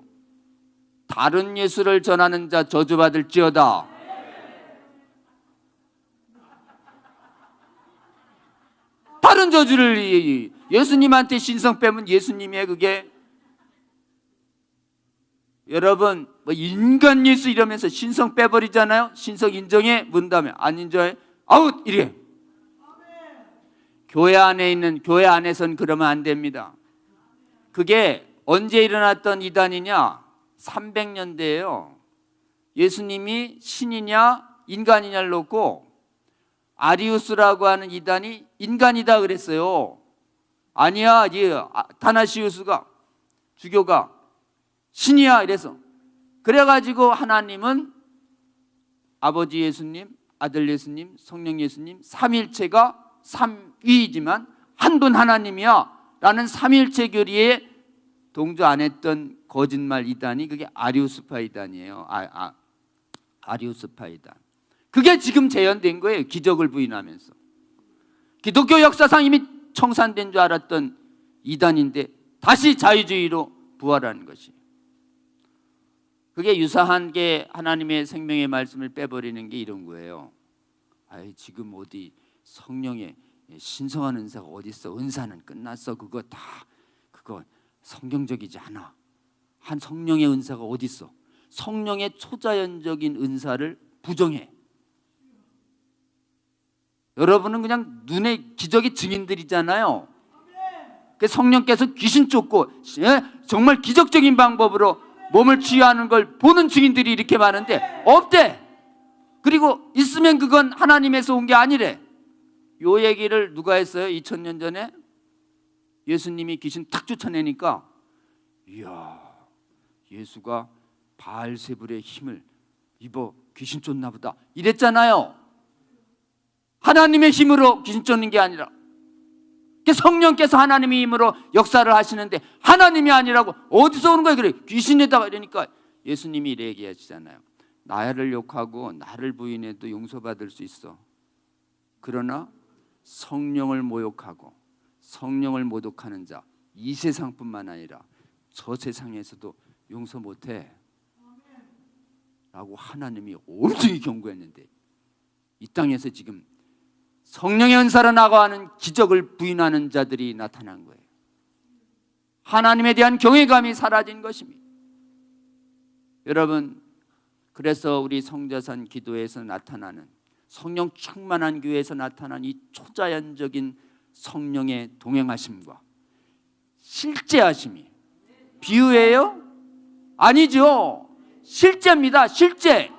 다른 예수를 전하는 자 저주받을지어다. 다른 저주를, 예수님한테 신성 빼면 예수님의 그게, 여러분 뭐 인간 예수 이러면서 신성 빼버리잖아요. 신성 인정해? 문다음에 안 인정해? 아웃! 이래. 교회 안에선 그러면 안 됩니다. 그게 언제 일어났던 이단이냐? 300년대예요. 예수님이 신이냐 인간이냐를 놓고 아리우스라고 하는 이단이 인간이다 그랬어요. 아니야, 다나시우스가, 주교가 신이야 이래서. 그래가지고 하나님은 아버지 예수님, 아들 예수님, 성령 예수님, 삼일체가 삼위이지만 한 분 하나님이야 라는 삼일체 교리에 동조 안 했던 거짓말 이단이 그게 아리우스파 이단이에요. 아리우스파 이단. 그게 지금 재현된 거예요. 기적을 부인하면서. 기독교 역사상 이미 청산된 줄 알았던 이단인데 다시 자유주의로 부활하는 것이. 그게 유사한 게 하나님의 생명의 말씀을 빼버리는 게 이런 거예요. 지금 어디 성령의 신성한 은사가 어디 있어? 은사는 끝났어. 그거 성경적이지 않아. 한 성령의 은사가 어디 있어? 성령의 초자연적인 은사를 부정해. 여러분은 그냥 눈에 기적의 증인들이잖아요. 성령께서 귀신 쫓고 정말 기적적인 방법으로 몸을 치유하는 걸 보는 증인들이 이렇게 많은데 없대. 그리고 있으면 그건 하나님에서 온 게 아니래. 요 얘기를 누가 했어요? 2000년 전에 예수님이 귀신 탁 쫓아내니까, 이야, 예수가 바알세불의 힘을 입어 귀신 쫓나 보다 이랬잖아요. 하나님의 힘으로 귀신 쫓는 게 아니라 성령께서 하나님의 힘으로 역사를 하시는데 하나님이 아니라고 어디서 오는 거예요? 그래, 귀신에다가. 이러니까 예수님이 이래 얘기하시잖아요. 나를 욕하고 나를 부인해도 용서받을 수 있어. 그러나 성령을 모욕하고 성령을 모독하는 자, 이 세상뿐만 아니라 저 세상에서도 용서 못해 라고 하나님이 엄청히 경고했는데, 이 땅에서 지금 성령의 은사로 나가는 기적을 부인하는 자들이 나타난 거예요. 하나님에 대한 경외감이 사라진 것입니다. 여러분, 그래서 우리 성자산 기도에서 나타나는, 성령 충만한 교회에서 나타난 이 초자연적인 성령의 동행하심과 실제하심이 비유예요? 아니죠. 실제입니다. 실제.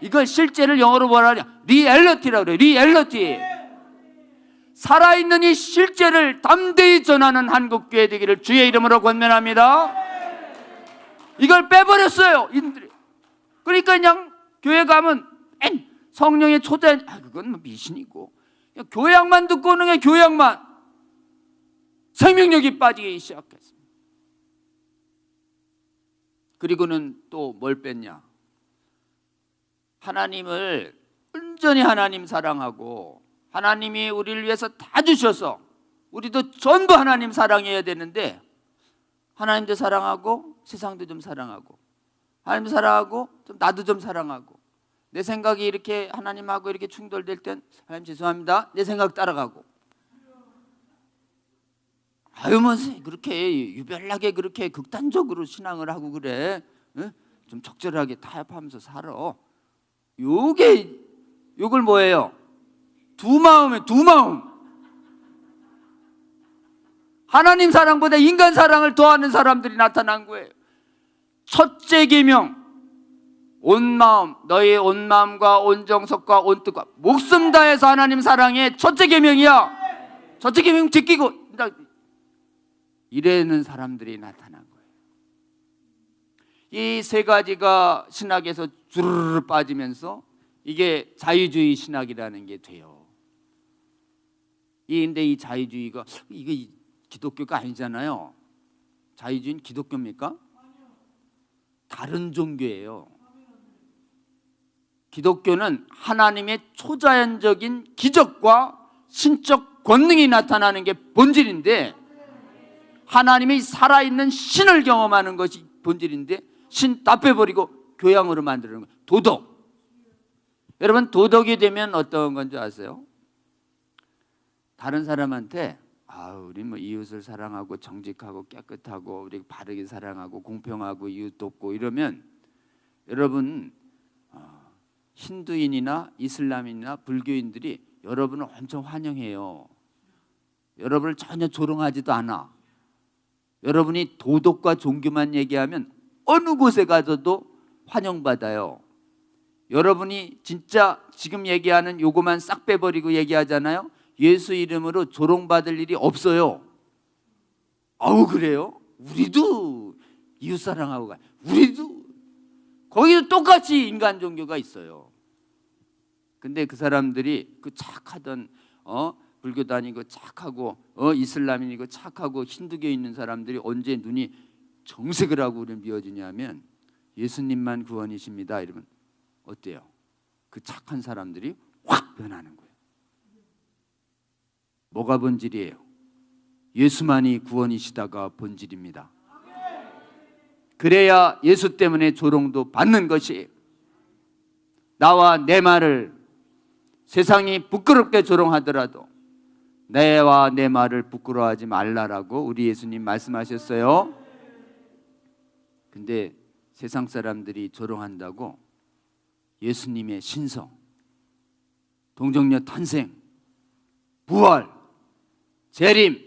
이걸 실제를 영어로 뭐라 하냐? 리얼리티라고 그래요. 리얼리티. 살아있는 이 실제를 담대히 전하는 한국교회 되기를 주의 이름으로 권면합니다. 이걸 빼버렸어요, 인들이. 그러니까 그냥 교회 가면 성령의 초대, 그건 뭐 미신이고, 그냥 교양만 듣고 오는 게 교양만. 생명력이 빠지기 시작했습니다. 그리고는 또 뭘 뺐냐? 하나님을 온전히 하나님 사랑하고, 하나님이 우리를 위해서 다 주셔서 우리도 전부 하나님 사랑해야 되는데, 하나님도 사랑하고 세상도 좀 사랑하고, 하나님도 사랑하고 좀 나도 좀 사랑하고, 내 생각이 이렇게 하나님하고 이렇게 충돌될 땐 하나님 죄송합니다, 내 생각 따라가고, 아유 뭐 그렇게 유별나게 그렇게 극단적으로 신앙을 하고 그래, 응? 좀 적절하게 타협하면서 살아. 요걸 뭐예요? 두 마음에 두 마음. 하나님 사랑보다 인간 사랑을 더하는 사람들이 나타난 거예요. 첫째 계명, 온 마음, 너의 온 마음과 온 정석과 온 뜻과 목숨 다해서 하나님 사랑해. 첫째 계명이야. 첫째 계명 지키고 이래는 사람들이 나타난 거예요. 이 세 가지가 신학에서 주르르 빠지면서 이게 자유주의 신학이라는 게 돼요. 근데 이 자유주의가 이게 기독교가 아니잖아요. 자유주의는 기독교입니까? 다른 종교예요. 기독교는 하나님의 초자연적인 기적과 신적 권능이 나타나는 게 본질인데, 하나님이 살아있는 신을 경험하는 것이 본질인데, 신 다 빼버리고 교양으로 만드는 거예요. 도덕. 여러분, 도덕이 되면 어떤 건지 아세요? 다른 사람한테 우리 뭐 이웃을 사랑하고 정직하고 깨끗하고 우리 바르게 사랑하고 공평하고 이웃 돕고 이러면, 여러분 힌두인이나 이슬람인이나 불교인들이 여러분을 엄청 환영해요. 여러분을 전혀 조롱하지도 않아. 여러분이 도덕과 종교만 얘기하면 어느 곳에 가서도 환영받아요. 여러분이 진짜 지금 얘기하는 요거만 싹 빼버리고 얘기하잖아요. 예수 이름으로 조롱받을 일이 없어요. 그래요? 우리도 이웃 사랑하고 가요. 우리도 거기도 똑같이 인간 종교가 있어요. 근데 그 사람들이 그 착하던 불교 다니고 착하고 이슬람인이고 착하고 힌두교에 있는 사람들이 언제 눈이 정색을 하고 우리를 미워주냐면, 예수님만 구원이십니다 이러면 어때요? 그 착한 사람들이 확 변하는 거예요. 뭐가 본질이에요? 예수만이 구원이시다가 본질입니다. 그래야 예수 때문에 조롱도 받는 것이에요. 나와 내 말을 세상이 부끄럽게 조롱하더라도 내와 내 말을 부끄러워하지 말라라고 우리 예수님 말씀하셨어요. 근데 세상 사람들이 조롱한다고 예수님의 신성, 동정녀 탄생, 부활, 재림,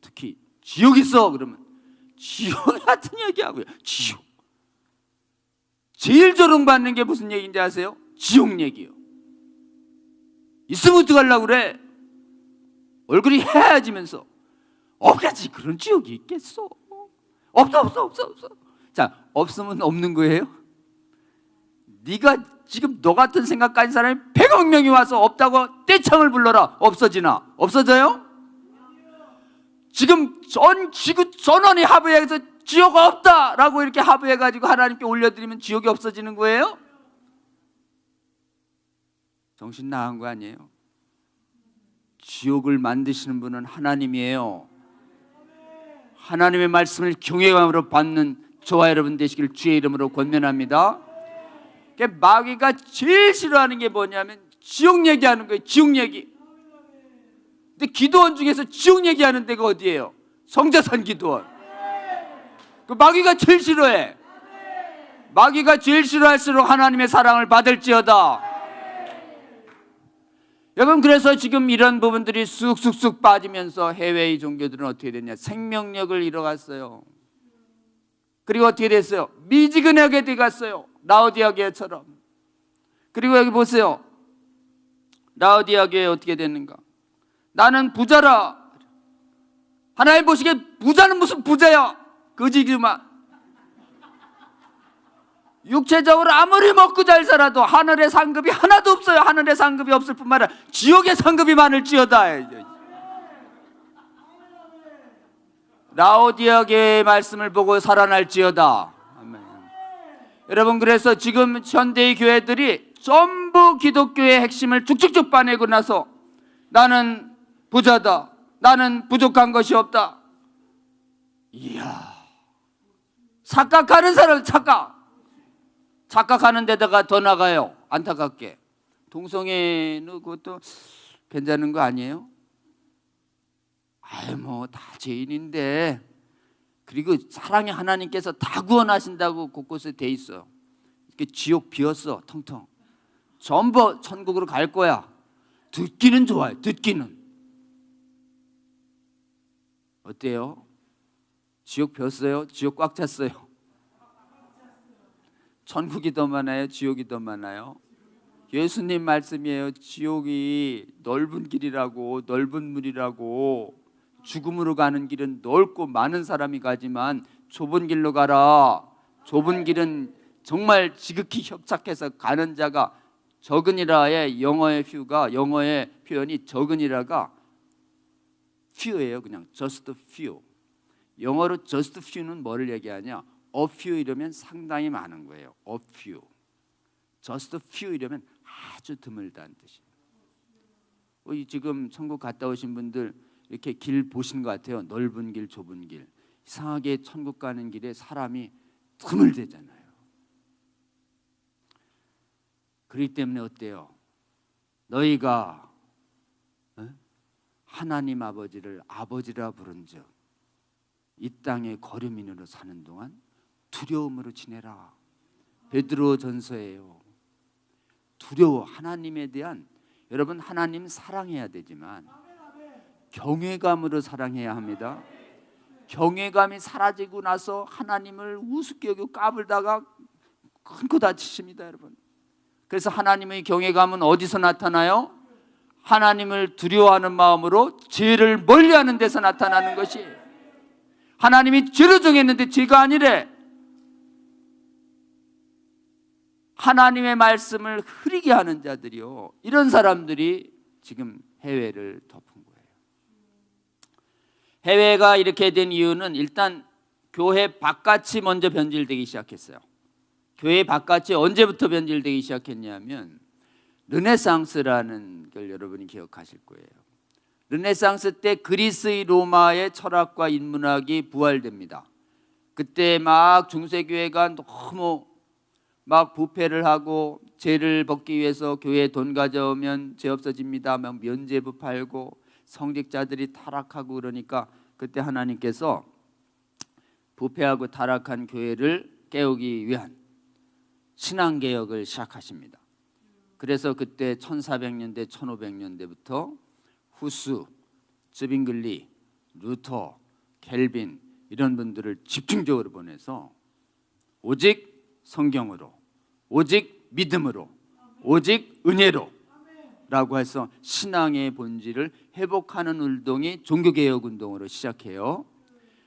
특히 지옥 있어 그러면 지옥 같은 얘기하고요. 지옥. 제일 조롱받는 게 무슨 얘기인지 아세요? 지옥 얘기요. 있으면 어떡하려고 그래? 얼굴이 하얘지면서 없겠지. 그런 지옥이 있겠어? 없어. 자, 없으면 없는 거예요? 네가 지금 너 같은 생각 가진 사람이 100억 명이 와서 없다고 떼창을 불러라. 없어지나? 없어져요? 지금 전 지구 전원이 합의해서 지옥 없다라고 이렇게 합의해가지고 하나님께 올려드리면 지옥이 없어지는 거예요? 정신 나간 거 아니에요? 지옥을 만드시는 분은 하나님이에요. 하나님의 말씀을 경외감으로 받는 저와 여러분 되시길 주의 이름으로 권면합니다. 마귀가 제일 싫어하는 게 뭐냐면 지옥 얘기하는 거예요. 지옥 얘기. 근데 기도원 중에서 지옥 얘기하는 데가 어디예요? 성자산 기도원. 그 마귀가 제일 싫어해. 마귀가 제일 싫어할수록 하나님의 사랑을 받을지어다. 여러분, 그래서 지금 이런 부분들이 쑥쑥쑥 빠지면서 해외의 종교들은 어떻게 됐냐? 생명력을 잃어갔어요. 그리고 어떻게 됐어요? 미지근하게 돼갔어요. 라오디아 교회처럼. 그리고 여기 보세요. 라오디아 교회 어떻게 됐는가? 나는 부자라. 하나님 보시기에 부자는 무슨 부자야? 거지기만. 육체적으로 아무리 먹고 잘 살아도 하늘의 상급이 하나도 없어요. 하늘의 상급이 없을 뿐만 아니라 지옥의 상급이 많을지어다. 라오디아 교회의 말씀을 보고 살아날지어다. 아멘. 여러분, 그래서 지금 현대의 교회들이 전부 기독교의 핵심을 쭉쭉쭉 빠내고 나서 나는 부자다, 나는 부족한 것이 없다. 이야, 착각하는 사람, 착각하는 데다가 더 나가요. 안타깝게 동성애는 그것도 괜찮은 거 아니에요? 아유, 뭐 다 죄인인데, 그리고 사랑의 하나님께서 다 구원하신다고 곳곳에 돼 있어. 이렇게 지옥 비었어, 텅텅. 전부 천국으로 갈 거야. 듣기는 좋아요. 듣기는. 어때요? 지옥 비었어요? 지옥 꽉 찼어요? 천국이 더 많아요? 지옥이 더 많아요? 예수님 말씀이에요. 지옥이 넓은 길이라고, 넓은 물이라고. 죽음으로 가는 길은 넓고 많은 사람이 가지만 좁은 길로 가라. 좁은 길은 정말 지극히 협착해서 가는 자가 적으니라의 영어의 표현이 적으니라가 few예요. 그냥 just few. 영어로 just few는 뭐를 얘기하냐? a few 이러면 상당히 많은 거예요. a few. just few 이러면 아주 드물다는 뜻이에요. 지금 천국 갔다 오신 분들 이렇게 길 보신 것 같아요. 넓은 길, 좁은 길. 이상하게 천국 가는 길에 사람이 드물대잖아요. 그렇기 때문에 어때요? 너희가 하나님 아버지를 아버지라 부른즉 이 땅의 거류민으로 사는 동안 두려움으로 지내라. 베드로 전서예요. 두려워. 하나님에 대한, 여러분, 하나님 사랑해야 되지만 경외감으로 사랑해야 합니다. 경외감이 사라지고 나서 하나님을 우습게 여기고 까불다가 큰 코 다치십니다, 여러분. 그래서 하나님의 경외감은 어디서 나타나요? 하나님을 두려워하는 마음으로 죄를 멀리하는 데서 나타나는 것이. 하나님이 죄를 정했는데 죄가 아니래. 하나님의 말씀을 흐리게 하는 자들이요, 이런 사람들이 지금 해외를 덮은 거예요. 해외가 이렇게 된 이유는 일단 교회 바깥이 먼저 변질되기 시작했어요. 교회 바깥이 언제부터 변질되기 시작했냐면 르네상스라는 걸 여러분이 기억하실 거예요. 르네상스 때 그리스의 로마의 철학과 인문학이 부활됩니다. 그때 막 중세교회가 너무 막 부패를 하고 죄를 벗기 위해서 교회에 돈 가져오면 죄 없어집니다. 막 면죄부 팔고 성직자들이 타락하고 그러니까 그때 하나님께서 부패하고 타락한 교회를 깨우기 위한 신앙개혁을 시작하십니다. 그래서 그때 1400년대, 1500년대부터 후스, 즈빙글리, 루터, 켈빈 이런 분들을 집중적으로 보내서 오직 성경으로, 오직 믿음으로, 오직 은혜로 라고 해서 신앙의 본질을 회복하는 운동이 종교개혁운동으로 시작해요.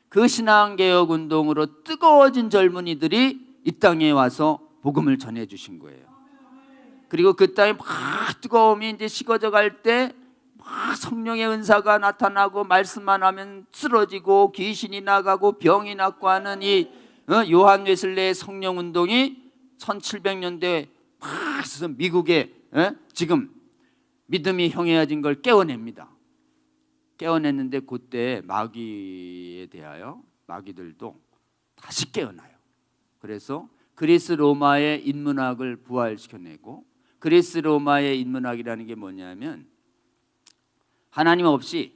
그 신앙개혁운동으로 뜨거워진 젊은이들이 이 땅에 와서 복음을 전해주신 거예요. 그리고 그 땅에 막 뜨거움이 이제 식어져 갈 때 막 성령의 은사가 나타나고 말씀만 하면 쓰러지고 귀신이 나가고 병이 낫고 하는 이 요한 웨슬레의 성령운동이 1700년대에 막 있어서 미국에 지금 믿음이 형해진 걸 깨워냅니다. 깨워냈는데 그때 마귀에 대하여 마귀들도 다시 깨어나요. 그래서 그리스 로마의 인문학을 부활시켜내고, 그리스 로마의 인문학이라는 게 뭐냐면 하나님 없이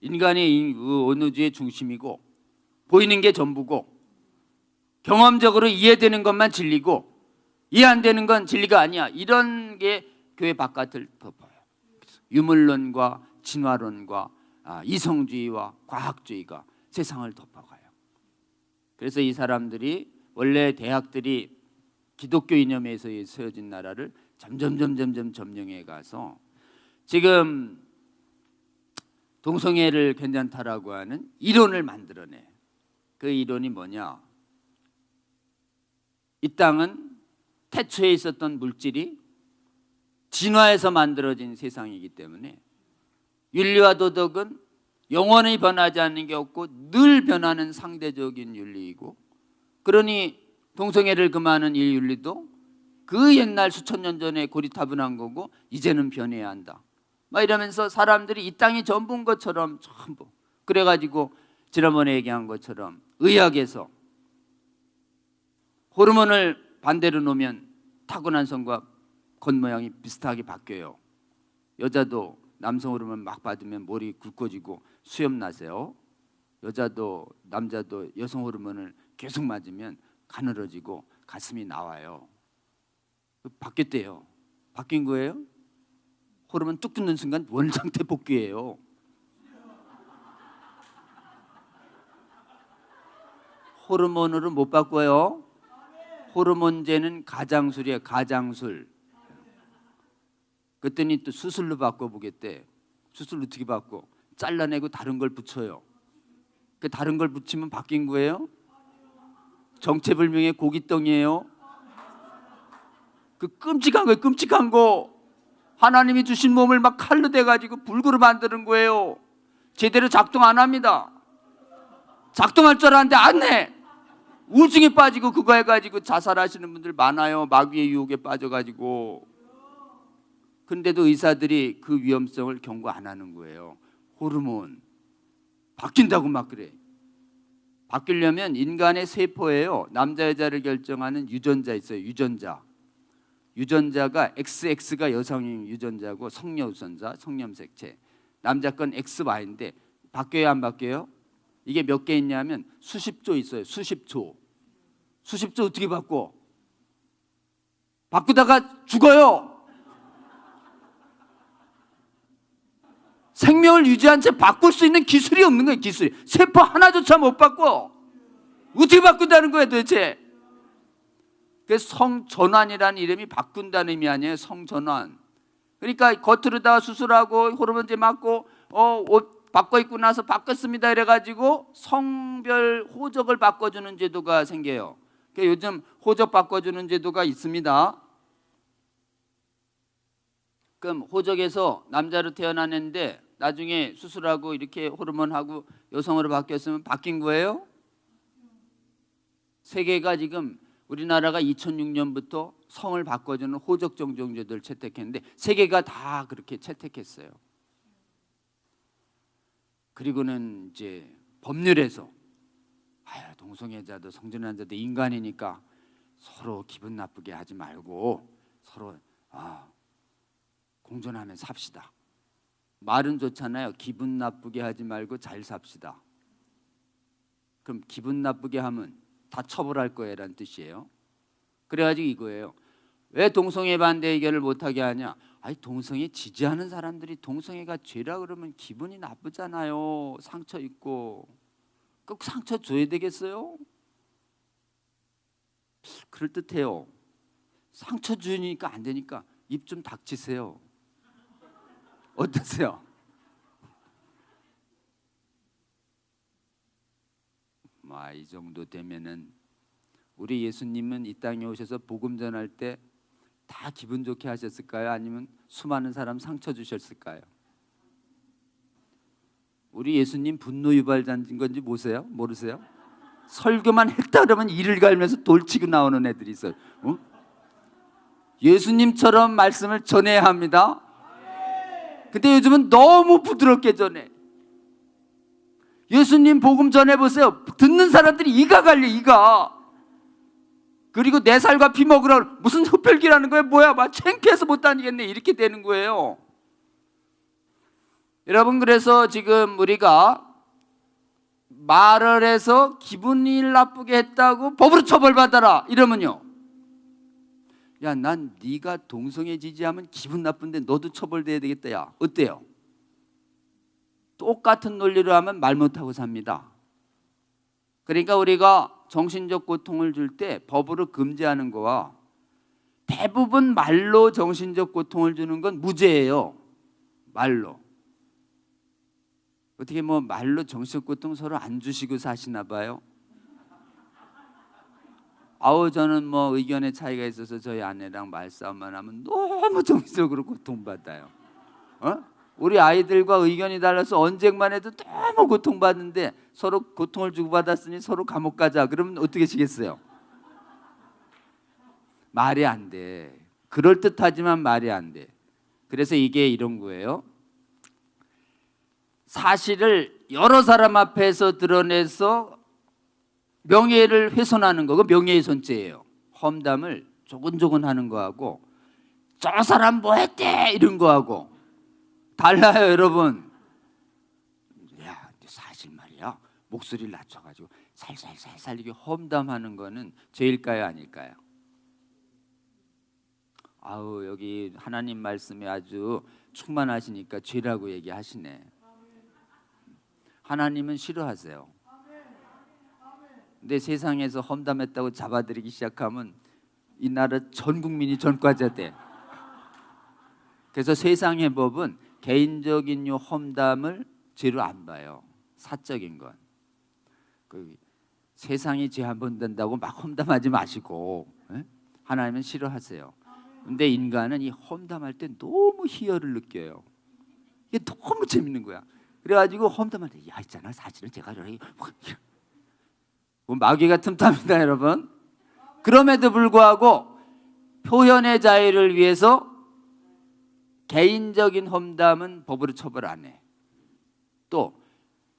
인간이 언어주의 중심이고 보이는 게 전부고 경험적으로 이해되는 것만 진리고 이해 안 되는 건 진리가 아니야. 이런 게 교회 바깥을 덮어요. 유물론과 진화론과 이성주의와 과학주의가 세상을 덮어가요. 그래서 이 사람들이 원래 대학들이 기독교 이념에서 세워진 나라를 점점 점령해 가서 지금 동성애를 괜찮다라고 하는 이론을 만들어내. 그 이론이 뭐냐? 이 땅은 태초에 있었던 물질이 진화해서 만들어진 세상이기 때문에 윤리와 도덕은 영원히 변하지 않는 게 없고 늘 변하는 상대적인 윤리이고, 그러니 동성애를 금하는 이 윤리도 그 옛날 수천 년 전에 고리타분한 거고 이제는 변해야 한다. 막 이러면서 사람들이 이 땅이 전부인 것처럼 전부 그래가지고 지난번에 얘기한 것처럼 의학에서 호르몬을 반대로 놓으면 타고난 성과 겉모양이 비슷하게 바뀌어요. 여자도 남성 호르몬 막 받으면 머리 굵어지고 수염 나세요. 여자도 남자도 여성 호르몬을 계속 맞으면 가늘어지고 가슴이 나와요. 바뀌었대요. 바뀐 거예요. 호르몬 뚝 끊는 순간 원상태 복귀예요. 호르몬으로 못 바꿔요. 호르몬제는 가장술이에요. 가장술. 그랬더니 또 수술로 바꿔보겠대. 수술로 어떻게 바꿔? 잘라내고 다른 걸 붙여요. 그 다른 걸 붙이면 바뀐 거예요? 정체불명의 고깃덩이에요. 그 끔찍한 거예요. 끔찍한 거. 하나님이 주신 몸을 막 칼로 대가지고 불구로 만드는 거예요. 제대로 작동 안 합니다. 작동할 줄 알았는데 안 해. 우울증에 빠지고 그거 해가지고 자살하시는 분들 많아요. 마귀의 유혹에 빠져가지고. 근데도 의사들이 그 위험성을 경고 안 하는 거예요. 호르몬 바뀐다고 막 그래. 바뀌려면 인간의 세포예요. 남자 여자를 결정하는 유전자 있어요. 유전자가 XX가 여성인 유전자고 성녀 우선자, 성염색체. 남자 건 XY인데 바뀌어야 안 바뀌어요? 이게 몇 개 있냐면 수십 조 있어요. 수십 조 어떻게 바꿔? 바꾸다가 죽어요. 생명을 유지한 채 바꿀 수 있는 기술이 없는 거예요. 기술이. 세포 하나조차 못 바꿔. 어떻게 바꾼다는 거예요 도대체? 그래서 성전환이라는 이름이 바꾼다는 의미 아니에요. 성전환. 그러니까 겉으로다가 수술하고 호르몬제 맞고 옷 바꿔 입고 나서 바꿨습니다 이래가지고 성별 호적을 바꿔주는 제도가 생겨요. 그러니까 요즘 호적 바꿔주는 제도가 있습니다. 그럼 호적에서 남자로 태어났는데 나중에 수술하고 이렇게 호르몬하고 여성으로 바뀌었으면 바뀐 거예요? 세계가 지금 우리나라가 2006년부터 성을 바꿔주는 호적 정정 제도를 채택했는데 세계가 다 그렇게 채택했어요. 그리고는 이제 법률에서 동성애자도 성전환자도 인간이니까 서로 기분 나쁘게 하지 말고 서로 공존하며 삽시다. 말은 좋잖아요. 기분 나쁘게 하지 말고 잘 삽시다. 그럼 기분 나쁘게 하면 다 처벌할 거예요 라는 뜻이에요. 그래가지고 이거예요. 왜 동성애 반대 의견을 못하게 하냐? 동성애 지지하는 사람들이 동성애가 죄라 그러면 기분이 나쁘잖아요. 상처 있고. 꼭 상처 줘야 되겠어요? 그럴듯해요. 상처 주니까 안 되니까 입 좀 닥치세요. 어떠세요? 이 정도 되면은 우리 예수님은 이 땅에 오셔서 복음 전할 때 다 기분 좋게 하셨을까요? 아니면 수많은 사람 상처 주셨을까요? 우리 예수님 분노 유발자인 건지 모르세요? 설교만 했다 그러면 이를 갈면서 돌 치고 나오는 애들이 있어요. 예수님처럼 말씀을 전해야 합니다. 근데 요즘은 너무 부드럽게 전해. 예수님 복음 전해보세요. 듣는 사람들이 이가 갈려. 이가. 그리고 내 살과 피 먹으라. 무슨 흡혈귀라는 거예요? 뭐야 막 창피해서 못 다니겠네. 이렇게 되는 거예요. 여러분, 그래서 지금 우리가 말을 해서 기분이 나쁘게 했다고 법으로 처벌받아라 이러면요, 야, 난 네가 동성애 지지하면 기분 나쁜데 너도 처벌돼야 되겠다. 야, 어때요? 똑같은 논리로 하면 말 못하고 삽니다. 그러니까 우리가 정신적 고통을 줄 때 법으로 금지하는 거와 대부분 말로 정신적 고통을 주는 건 무죄예요. 말로. 어떻게 뭐 말로 정신적 고통 서로 안 주시고 사시나 봐요. 저는 뭐 의견의 차이가 있어서 저희 아내랑 말싸움만 하면 너무 정신적으로 고통받아요. 우리 아이들과 의견이 달라서 언쟁만 해도 너무 고통받는데 서로 고통을 주고받았으니 서로 감옥 가자 그러면 어떻게 하시겠어요? 말이 안 돼. 그럴듯하지만 말이 안 돼. 그래서 이게 이런 거예요. 사실을 여러 사람 앞에서 드러내서 명예를 훼손하는 거고 명예훼손죄예요. 험담을 조근조근 하는 거하고 저 사람 뭐 했대 이런 거하고 달라요, 여러분. 야, 사실 말이야, 목소리를 낮춰가지고 살살살살 이게 험담하는 거는 죄일까요, 아닐까요? 여기 하나님 말씀이 아주 충만하시니까 죄라고 얘기하시네. 하나님은 싫어하세요. 근데 세상에서 험담했다고 잡아들이기 시작하면 이 나라 전 국민이 전과자 돼. 그래서 세상의 법은 개인적인 요 험담을 죄로 안 봐요. 사적인 건. 세상이 죄 안 본다고 막 험담하지 마시고, 하나님은 싫어하세요. 근데 인간은 이 험담할 때 너무 희열을 느껴요. 이게 너무 재밌는 거야. 그래가지고 험담할 때, 야, 있잖아, 사실은 제가 마귀가 틈탑니다, 여러분. 그럼에도 불구하고 표현의 자유를 위해서 개인적인 험담은 법으로 처벌 안 해. 또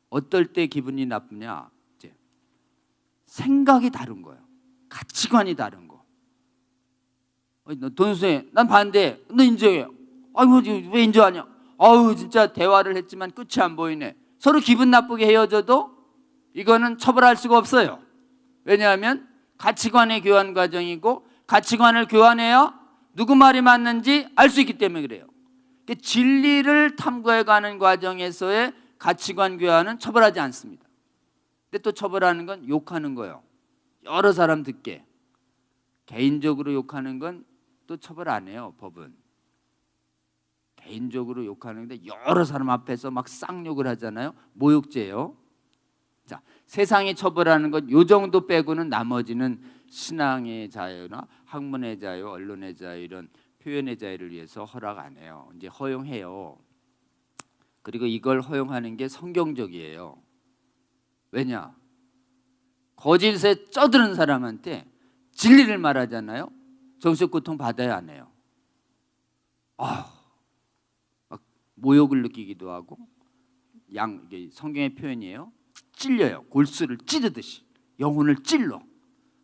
어떨 때 기분이 나쁘냐? 이제 생각이 다른 거예요. 가치관이 다른 거. 너 동생이 난 반대. 너 인정해. 왜 인정하냐? 진짜 대화를 했지만 끝이 안 보이네. 서로 기분 나쁘게 헤어져도 이거는 처벌할 수가 없어요. 왜냐하면 가치관의 교환 과정이고 가치관을 교환해야 누구 말이 맞는지 알 수 있기 때문에 그래요. 진리를 탐구해가는 과정에서의 가치관 교환은 처벌하지 않습니다. 근데 또 처벌하는 건 욕하는 거예요. 여러 사람 듣게. 개인적으로 욕하는 건 또 처벌 안 해요, 법은. 개인적으로 욕하는데 여러 사람 앞에서 막 쌍욕을 하잖아요. 모욕죄예요. 자, 세상이 처벌하는 것 요 정도 빼고는 나머지는 신앙의 자유나 학문의 자유, 언론의 자유, 이런 표현의 자유를 위해서 허락 안 해요. 이제 허용해요. 그리고 이걸 허용하는 게 성경적이에요. 왜냐? 거짓에 쩌드는 사람한테 진리를 말하잖아요. 정신적 고통 받아야 안 해요. 막 모욕을 느끼기도 하고, 이게 성경의 표현이에요. 찔려요. 골수를 찌르듯이 영혼을 찔러.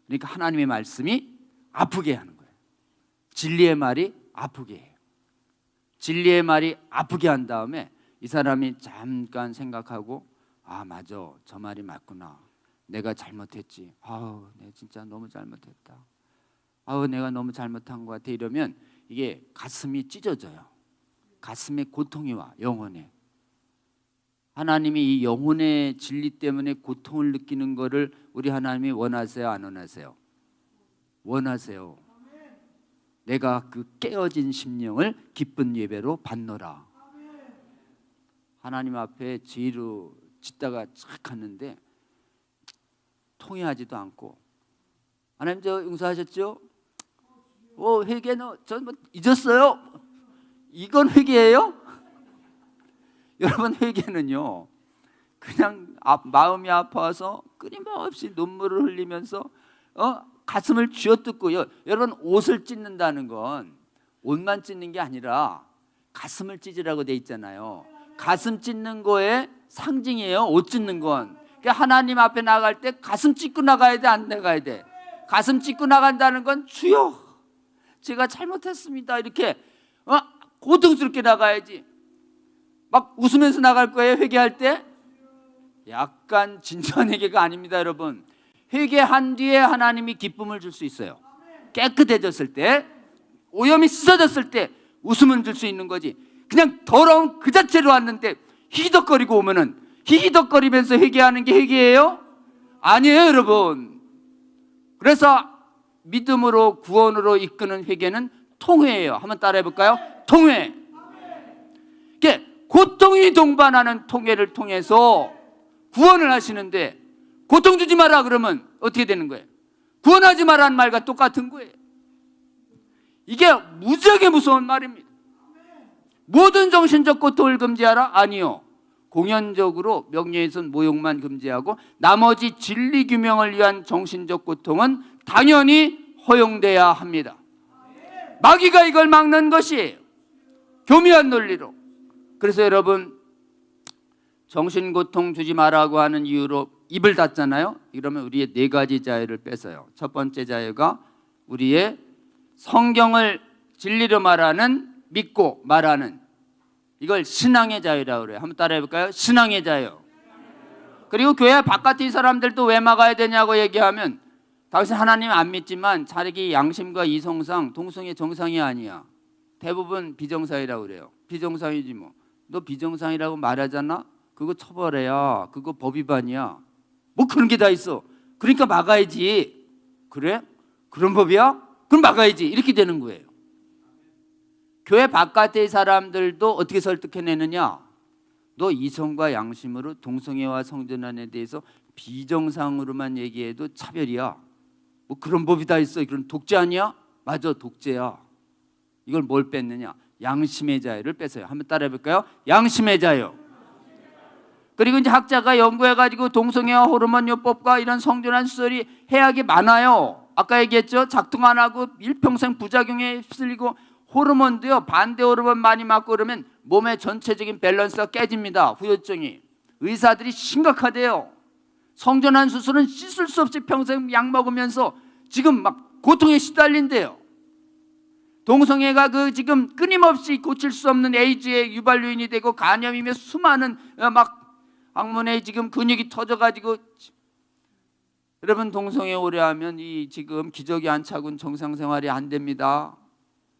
그러니까 하나님의 말씀이 아프게 하는 거예요. 진리의 말이 아프게 해요. 진리의 말이 아프게 한 다음에 이 사람이 잠깐 생각하고, 맞아, 저 말이 맞구나. 내가 잘못했지. 내가 진짜 너무 잘못했다. 내가 너무 잘못한 것 같아. 이러면 이게 가슴이 찢어져요. 가슴에 고통이 와, 영혼에. 하나님이 이 영혼의 진리 때문에 고통을 느끼는 것을 우리 하나님이 원하세요, 안 원하세요? 원하세요. 내가 그 깨어진 심령을 기쁜 예배로 받노라. 하나님 앞에 죄로 짓다가 착 갔는데 통회하지도 않고, 하나님 저 용서하셨죠? 회개는 전 잊었어요. 이건 회개예요? 여러분, 회개는요 그냥 마음이 아파서 끊임없이 눈물을 흘리면서 가슴을 쥐어뜯고요. 여러분, 옷을 찢는다는 건 옷만 찢는 게 아니라 가슴을 찢으라고 돼 있잖아요. 가슴 찢는 거에 상징이에요, 옷 찢는 건. 그러니까 하나님 앞에 나갈 때 가슴 찢고 나가야 돼, 안 나가야 돼? 가슴 찢고 나간다는 건 주여, 제가 잘못했습니다, 이렇게 고통스럽게 나가야지. 막 웃으면서 나갈 거예요. 회개할 때 약간 진지한 회개가 아닙니다. 여러분, 회개한 뒤에 하나님이 기쁨을 줄 수 있어요. 깨끗해졌을 때, 오염이 씻어졌을 때 웃음을 줄 수 있는 거지. 그냥 더러운 그 자체로 왔는데 히덕거리고 오면은, 히덕거리면서 회개하는 게 회개예요? 아니에요, 여러분. 그래서 믿음으로 구원으로 이끄는 회개는 통회예요. 한번 따라해 볼까요? 통회. 이게 고통이 동반하는 통회를 통해서 구원을 하시는데, 고통 주지 마라 그러면 어떻게 되는 거예요? 구원하지 마라는 말과 똑같은 거예요. 이게 무지하게 무서운 말입니다. 모든 정신적 고통을 금지하라? 아니요. 공연적으로 명예훼손 모욕만 금지하고 나머지 진리 규명을 위한 정신적 고통은 당연히 허용돼야 합니다. 마귀가 이걸 막는 것이에요. 교묘한 논리로. 그래서 여러분, 정신고통 주지 말라고 하는 이유로 입을 닫잖아요. 그러면 우리의 네 가지 자유를 뺏어요. 첫 번째 자유가 우리의 성경을 진리로 말하는, 믿고 말하는, 이걸 신앙의 자유라고 그래요. 한번 따라해 볼까요? 신앙의 자유. 그리고 교회 바깥의 사람들도 왜 막아야 되냐고 얘기하면, 당신 하나님 안 믿지만 자기 양심과 이성상 동성애 정상이 아니야. 대부분 비정상이라고 그래요. 비정상이지 뭐. 너 비정상이라고 말하잖아? 그거 처벌해야. 그거 법 위반이야. 뭐 그런 게 다 있어. 그러니까 막아야지. 그래? 그런 법이야? 그럼 막아야지. 이렇게 되는 거예요. 교회 바깥의 사람들도 어떻게 설득해내느냐? 너 이성과 양심으로 동성애와 성전환에 대해서 비정상으로만 얘기해도 차별이야. 뭐 그런 법이 다 있어. 그런 독재 아니야? 맞아, 독재야. 이걸 뭘 뺐느냐? 양심의 자유를 뺐어요. 한번 따라해 볼까요? 양심의 자유. 그리고 이제 학자가 연구해가지고 동성애와 호르몬요법과 이런 성전환 시설이 해악이 많아요. 아까 얘기했죠? 작동 안 하고 일평생 부작용에 휩쓸리고, 호르몬도요, 반대 호르몬 많이 맞고 그러면 몸의 전체적인 밸런스가 깨집니다. 후유증이. 의사들이 심각하대요. 성전환 수술은 씻을 수 없이 평생 약 먹으면서 지금 막 고통에 시달린대요. 동성애가 그 지금 끊임없이 고칠 수 없는 에이즈의 유발 요인이 되고, 간염이며 수많은 막 항문에 지금 근육이 터져가지고, 여러분 동성애 오래 하면 이 지금 기저귀 안 차고는 정상 생활이 안 됩니다.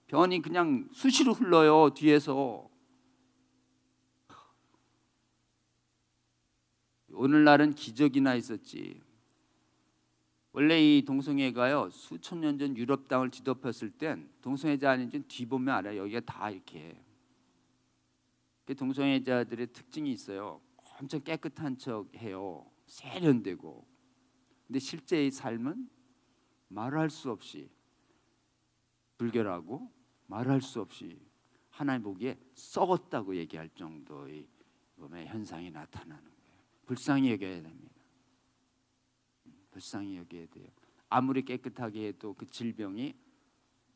변이 그냥 수시로 흘러요, 뒤에서. 오늘날은 기저귀나 있었지. 원래 이 동성애가요, 수천 년 전 유럽 땅을 뒤덮었을 땐 동성애자 아닌지 뒤보면 알아요. 여기가 다 이렇게. 동성애자들의 특징이 있어요. 엄청 깨끗한 척 해요. 세련되고. 근데 실제의 삶은 말할 수 없이 불결하고, 말할 수 없이 하나님 보기에 썩었다고 얘기할 정도의 몸의 현상이 나타나는 거예요. 불쌍히 여겨야 됩니다. 불쌍히 여겨야 돼요. 아무리 깨끗하게 해도 그 질병이,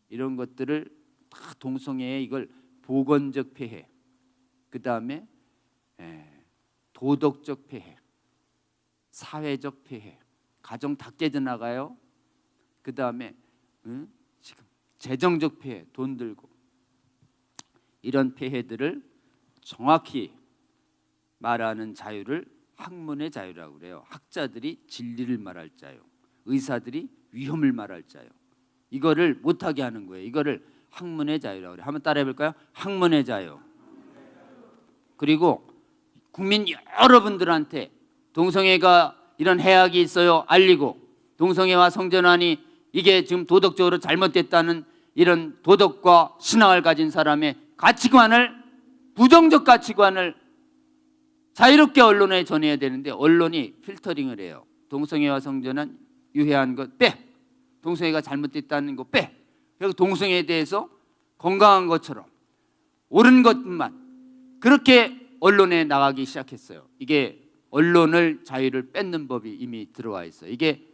이런 것들을 다 동성애에 이걸 보건적 폐해, 그 다음에 도덕적 폐해, 사회적 폐해, 가정 다 깨져나가요. 그 다음에 지금 재정적 폐해, 돈 들고, 이런 폐해들을 정확히 말하는 자유를 학문의 자유라고 그래요. 학자들이 진리를 말할 자유, 의사들이 위험을 말할 자유, 이거를 못하게 하는 거예요. 이거를 학문의 자유라고 그래요. 한번 따라해 볼까요? 학문의 자유. 그리고 국민 여러분들한테 동성애가 이런 해악이 있어요 알리고, 동성애와 성전환이 이게 지금 도덕적으로 잘못됐다는 이런 도덕과 신앙을 가진 사람의 가치관을, 부정적 가치관을 자유롭게 언론에 전해야 되는데, 언론이 필터링을 해요. 동성애와 성전환 유해한 것 빼, 동성애가 잘못됐다는 거 빼. 그리고 동성애에 대해서 건강한 것처럼 옳은 것만 그렇게 언론에 나가기 시작했어요. 이게 언론을 자유를 뺏는 법이 이미 들어와 있어요. 이게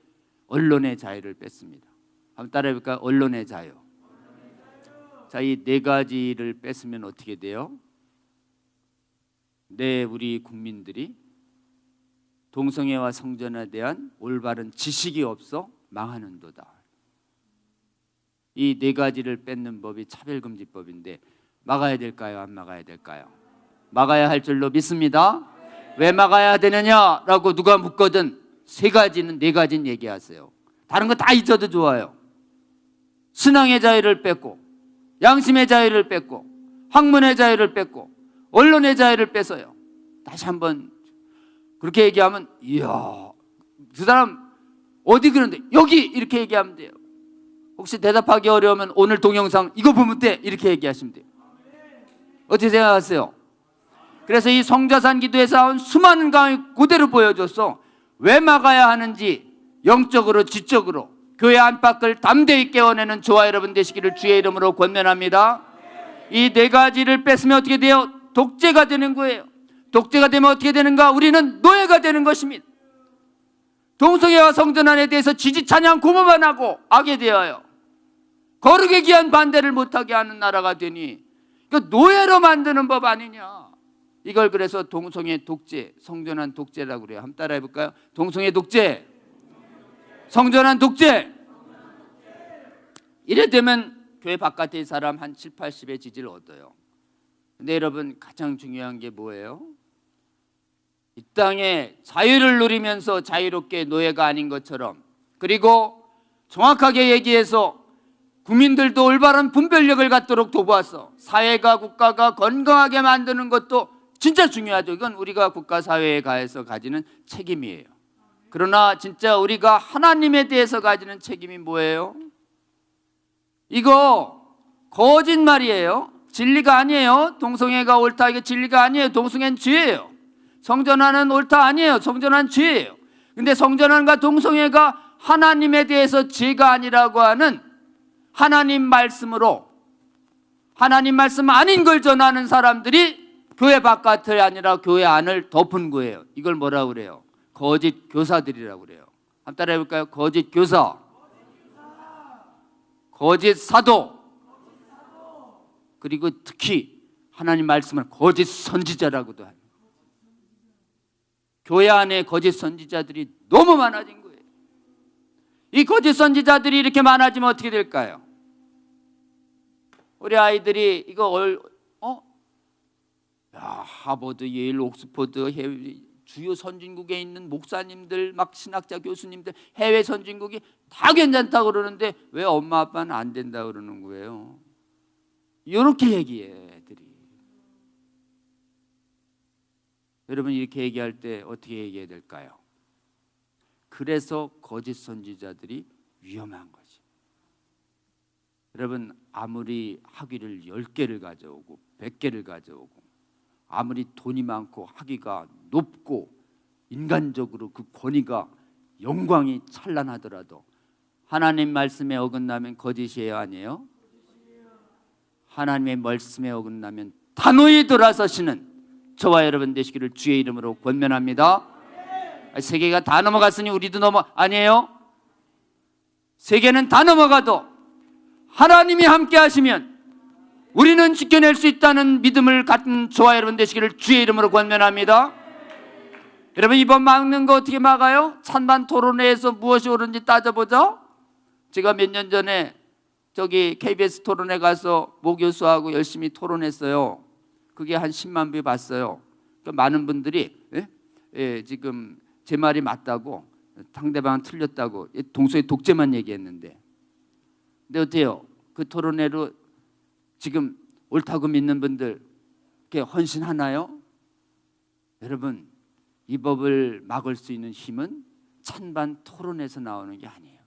언론의 자유를 뺐습니다. 한번 따라해 볼까요? 언론의 자유. 자, 이 네 가지를 뺐으면 어떻게 돼요? 우리 국민들이 동성애와 성전에 대한 올바른 지식이 없어 망하는도다. 이 네 가지를 뺏는 법이 차별금지법인데, 막아야 될까요? 안 막아야 될까요? 막아야 할 줄로 믿습니다. 왜 막아야 되느냐라고 누가 묻거든 세 가지는 네 가지는 얘기하세요. 다른 거 다 잊어도 좋아요. 신앙의 자유를 뺏고, 양심의 자유를 뺏고, 학문의 자유를 뺏고, 언론의 자유를 뺏어요. 다시 한번 그렇게 얘기하면 이야, 그 사람 어디 그런데 여기 이렇게 얘기하면 돼요. 혹시 대답하기 어려우면 오늘 동영상 이거 보면 돼 이렇게 얘기하시면 돼요. 어떻게 생각하세요? 그래서 이 성자산 기도에서 나온 수많은 강의 그대로 보여줬어. 왜 막아야 하는지 영적으로 지적으로 교회 안팎을 담대히 깨워내는 저와 여러분 되시기를 주의 이름으로 권면합니다. 이 네 가지를 뺏으면 어떻게 돼요? 독재가 되는 거예요. 독재가 되면 어떻게 되는가? 우리는 노예가 되는 것입니다. 동성애와 성전환에 대해서 지지 찬양 고모만 하고 악에 대하여 거룩에 기한 반대를 못하게 하는 나라가 되니 그 노예로 만드는 법 아니냐. 이걸 그래서 동성애 독재, 성전환 독재라고 그래요. 한번 따라해 볼까요? 동성애 독재, 성전환 독재. 이래 되면 교회 바깥의 사람 한 7, 80의 지지를 얻어요. 근데 여러분 가장 중요한 게 뭐예요? 이 땅에 자유를 누리면서 자유롭게 노예가 아닌 것처럼, 그리고 정확하게 얘기해서 국민들도 올바른 분별력을 갖도록 도보아서 사회가 국가가 건강하게 만드는 것도 진짜 중요하죠. 이건 우리가 국가 사회에 가해서 가지는 책임이에요. 그러나 진짜 우리가 하나님에 대해서 가지는 책임이 뭐예요? 이거 거짓말이에요. 진리가 아니에요. 동성애가 옳다 이게 진리가 아니에요. 동성애는 죄예요. 성전환은 옳다 아니에요. 성전환은 죄예요. 근데 성전환과 동성애가 하나님에 대해서 죄가 아니라고 하는 하나님 말씀으로, 하나님 말씀 아닌 걸 전하는 사람들이 교회 바깥이 아니라 교회 안을 덮은 거예요. 이걸 뭐라고 그래요? 거짓 교사들이라고 그래요. 한번 따라해 볼까요? 거짓 교사, 거짓 사도, 그리고 특히 하나님 말씀을 거짓 선지자라고도 합니다. 교회 안에 거짓 선지자들이 너무 많아진 거예요. 이 거짓 선지자들이 이렇게 많아지면 어떻게 될까요? 우리 아이들이 이거 하버드, 예일, 옥스퍼드 주요 선진국에 있는 목사님들, 막 신학자 교수님들, 해외 선진국이 다 괜찮다고 그러는데 왜 엄마 아빠는 안 된다고 그러는 거예요? 이렇게 얘기해 애들이. 여러분 이렇게 얘기할 때 어떻게 얘기해야 될까요? 그래서 거짓 선지자들이 위험한 거지. 여러분 아무리 학위를 10개를 가져오고 100개를 가져오고 아무리 돈이 많고 학위가 높고 인간적으로 그 권위가 영광이 찬란하더라도 하나님 말씀에 어긋나면 거짓이에요 아니에요? 하나님의 말씀에 어긋나면 단호히 돌아서시는 저와 여러분 되시기를 주의 이름으로 권면합니다. 세계가 다 넘어갔으니 우리도 아니에요? 세계는 다 넘어가도 하나님이 함께 하시면 우리는 지켜낼 수 있다는 믿음을 갖는 저와 여러분 되시기를 주의 이름으로 권면합니다. 여러분 이번 막는 거 어떻게 막아요? 찬반 토론회에서 무엇이 옳은지 따져보죠. 제가 몇 년 전에 저기 KBS 토론회 가서 모 교수하고 열심히 토론했어요. 그게 한 10만 뷰 봤어요. 그러니까 많은 분들이 지금 제 말이 맞다고, 상대방은 틀렸다고, 동서의 독재만 얘기했는데, 근데 어때요? 그 토론회로 지금 옳다고 믿는 분들 이렇게 헌신하나요? 여러분 이 법을 막을 수 있는 힘은 찬반 토론에서 나오는 게 아니에요.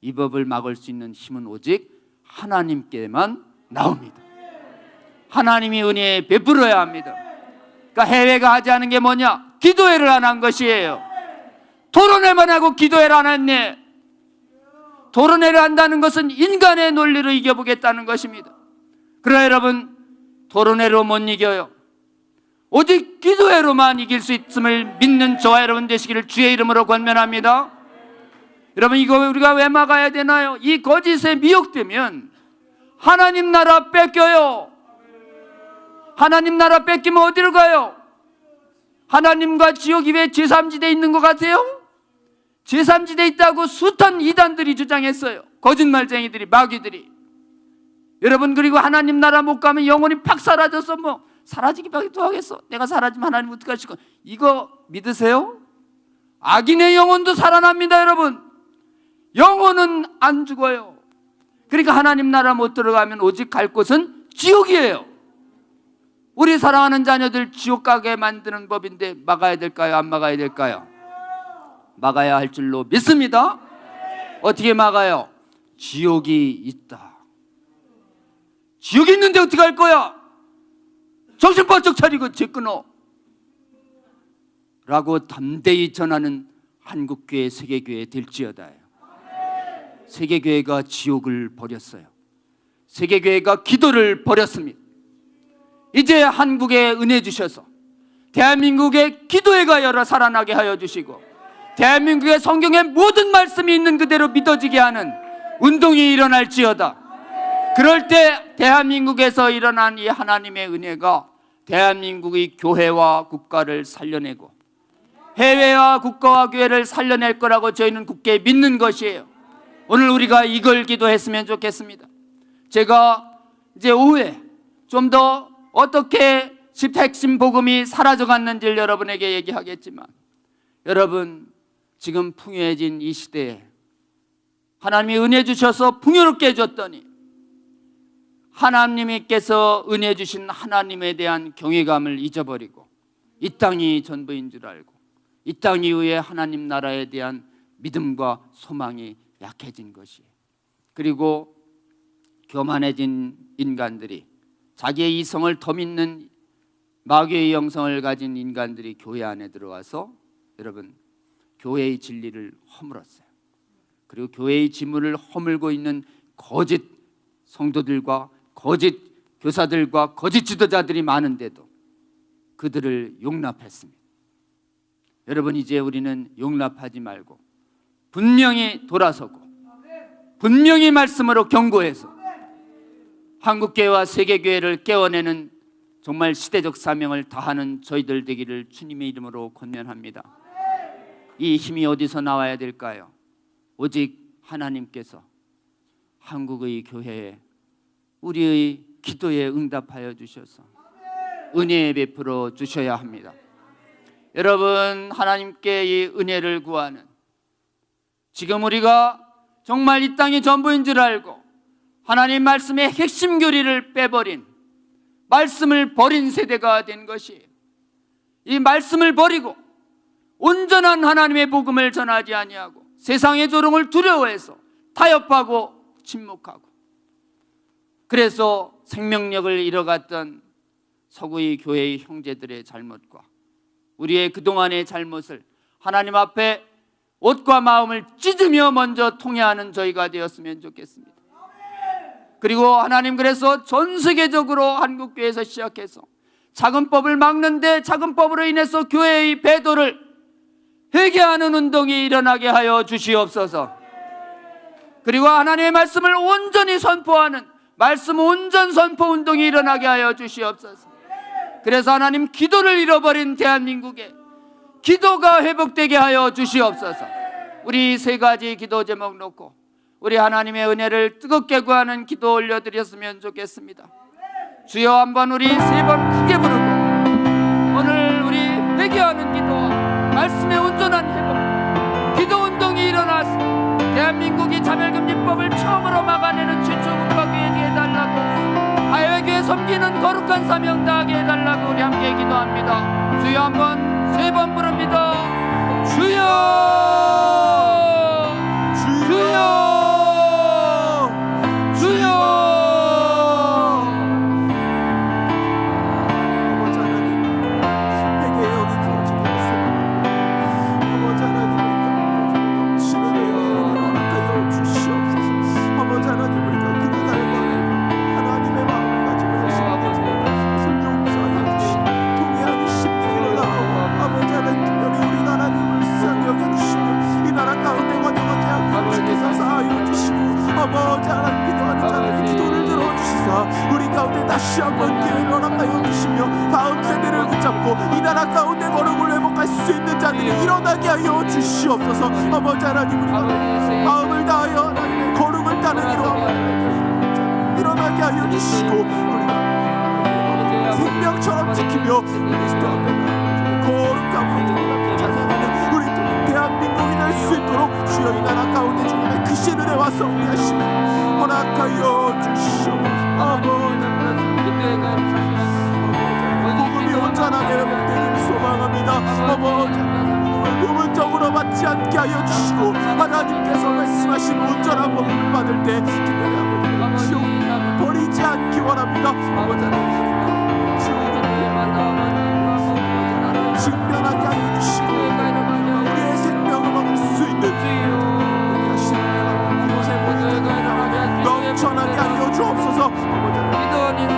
이 법을 막을 수 있는 힘은 오직 하나님께만 나옵니다. 하나님이 은혜에 베풀어야 합니다. 그러니까 해외가 하지 않은 게 뭐냐? 기도회를 안 한 것이에요. 토론회만 하고 기도회를 안 했네. 토론회를 한다는 것은 인간의 논리로 이겨보겠다는 것입니다. 그러나 여러분 토론회로 못 이겨요. 오직 기도회로만 이길 수 있음을 믿는 저와 여러분 되시기를 주의 이름으로 권면합니다. 여러분 이거 우리가 왜 막아야 되나요? 이 거짓에 미혹되면 하나님 나라 뺏겨요. 하나님 나라 뺏기면 어디로 가요? 하나님과 지옥이 왜 제3지대에 있는 것 같아요? 제3지대에 있다고 숱한 이단들이 주장했어요. 거짓말쟁이들이, 마귀들이. 여러분 그리고 하나님 나라 못 가면 영혼이 팍 사라져서 사라지기밖에 하겠어. 내가 사라지면 하나님 어떻게 하실 거? 이거 믿으세요? 악인의 영혼도 살아납니다. 여러분, 영혼은 안 죽어요. 그러니까 하나님 나라 못 들어가면 오직 갈 곳은 지옥이에요. 우리 사랑하는 자녀들 지옥 가게 만드는 법인데 막아야 될까요? 안 막아야 될까요? 막아야 할 줄로 믿습니다. 어떻게 막아요? 지옥이 있다. 지옥이 있는데 어떻게 할 거야? 정신 바짝 차리고 제 끊어 라고 담대히 전하는 한국교회, 세계교회 될지어다요. 세계교회가 지옥을 버렸어요. 세계교회가 기도를 버렸습니다. 이제 한국에 은혜 주셔서 대한민국의 기도회가 열어 살아나게 하여 주시고 대한민국의 성경의 모든 말씀이 있는 그대로 믿어지게 하는 운동이 일어날지어다. 그럴 때 대한민국에서 일어난 이 하나님의 은혜가 대한민국의 교회와 국가를 살려내고 해외와 국가와 교회를 살려낼 거라고 저희는 굳게 믿는 것이에요. 오늘 우리가 이걸 기도했으면 좋겠습니다. 제가 이제 오후에 좀 더 어떻게 핵심 복음이 사라져갔는지를 여러분에게 얘기하겠지만, 여러분 지금 풍요해진 이 시대에 하나님이 은혜 주셔서 풍요롭게 해줬더니 하나님께서 은혜 주신 하나님에 대한 경외감을 잊어버리고 이 땅이 전부인 줄 알고 이 땅 이후에 하나님 나라에 대한 믿음과 소망이 약해진 것이에요. 그리고 교만해진 인간들이, 자기의 이성을 더 믿는 마귀의 영성을 가진 인간들이 교회 안에 들어와서 여러분 교회의 진리를 허물었어요. 그리고 교회의 지물을 허물고 있는 거짓 성도들과 거짓 교사들과 거짓 지도자들이 많은데도 그들을 용납했습니다. 여러분, 이제 우리는 용납하지 말고 분명히 돌아서고 분명히 말씀으로 경고해서 한국교회와 세계교회를 깨워내는 정말 시대적 사명을 다하는 저희들 되기를 주님의 이름으로 권면합니다. 이 힘이 어디서 나와야 될까요? 오직 하나님께서 한국의 교회에 우리의 기도에 응답하여 주셔서 은혜 베풀어 주셔야 합니다. 여러분, 하나님께 이 은혜를 구하는, 지금 우리가 정말 이 땅이 전부인 줄 알고 하나님 말씀의 핵심 교리를 빼버린, 말씀을 버린 세대가 된 것이에요. 이 말씀을 버리고 온전한 하나님의 복음을 전하지 아니하고 세상의 조롱을 두려워해서 타협하고 침묵하고, 그래서 생명력을 잃어갔던 서구의 교회의 형제들의 잘못과 우리의 그동안의 잘못을 하나님 앞에 옷과 마음을 찢으며 먼저 통회하는 저희가 되었으면 좋겠습니다. 그리고 하나님, 그래서 전 세계적으로 한국교회에서 시작해서 작은 법을 막는데 작은 법으로 인해서 교회의 배도를 회개하는 운동이 일어나게 하여 주시옵소서. 그리고 하나님의 말씀을 온전히 선포하는 말씀 온전 선포 운동이 일어나게 하여 주시옵소서. 그래서 하나님, 기도를 잃어버린 대한민국에 기도가 회복되게 하여 주시옵소서. 우리 세 가지 기도 제목 놓고 우리 하나님의 은혜를 뜨겁게 구하는 기도 올려드렸으면 좋겠습니다. 주여, 한번 우리 세 번 크게 부르고 오늘 우리 회개하는 기도와 말씀의 온전한 회복, 기도 운동이 일어나서 대한민국이 차별금지법을 처음으로 막아내는 최초국가교회 되게 해달라고, 하회교회 섬기는 거룩한 사명 다하게 해달라고 우리 함께 기도합니다. 주여, 한번 세 번 부릅니다. 주여, 주여, 우리 가운데 다시 한번 기회를 허락하여 주시며 다음 세대를 붙잡고 이 나라 가운데 거룩을 회복할 수 있는 자들이 일어나게 하여 주시옵소서. 아버지 하나님, 우리가 마음을 다하여 하나님의 거룩을 따르기로 일어나게 하여 주시고, 우리가 생명처럼 지키며 그리스도 앞에 나아가지고 거룩함으로 찬양하는 우리 대한민국이 될 수 있도록 주여 이 나라 가운데 주님의 크신 은혜와 섭리하심을 허락하여 주시옵소서. 아버지 복음이 온전하게 회복되기를 소망합니다. 아버지 부분적으로 받지 않게 하여 주시고 하나님께서 말씀하신 온전한 복음을 받을 때 특별히 아버지 지옥 버리지 않기 원합니다. 아버지 하나님 직면하게 하여 주시고 우리의 생명을 얻을 수 있는 넘쳐나게 하여 주옵소서. 아버지 하나님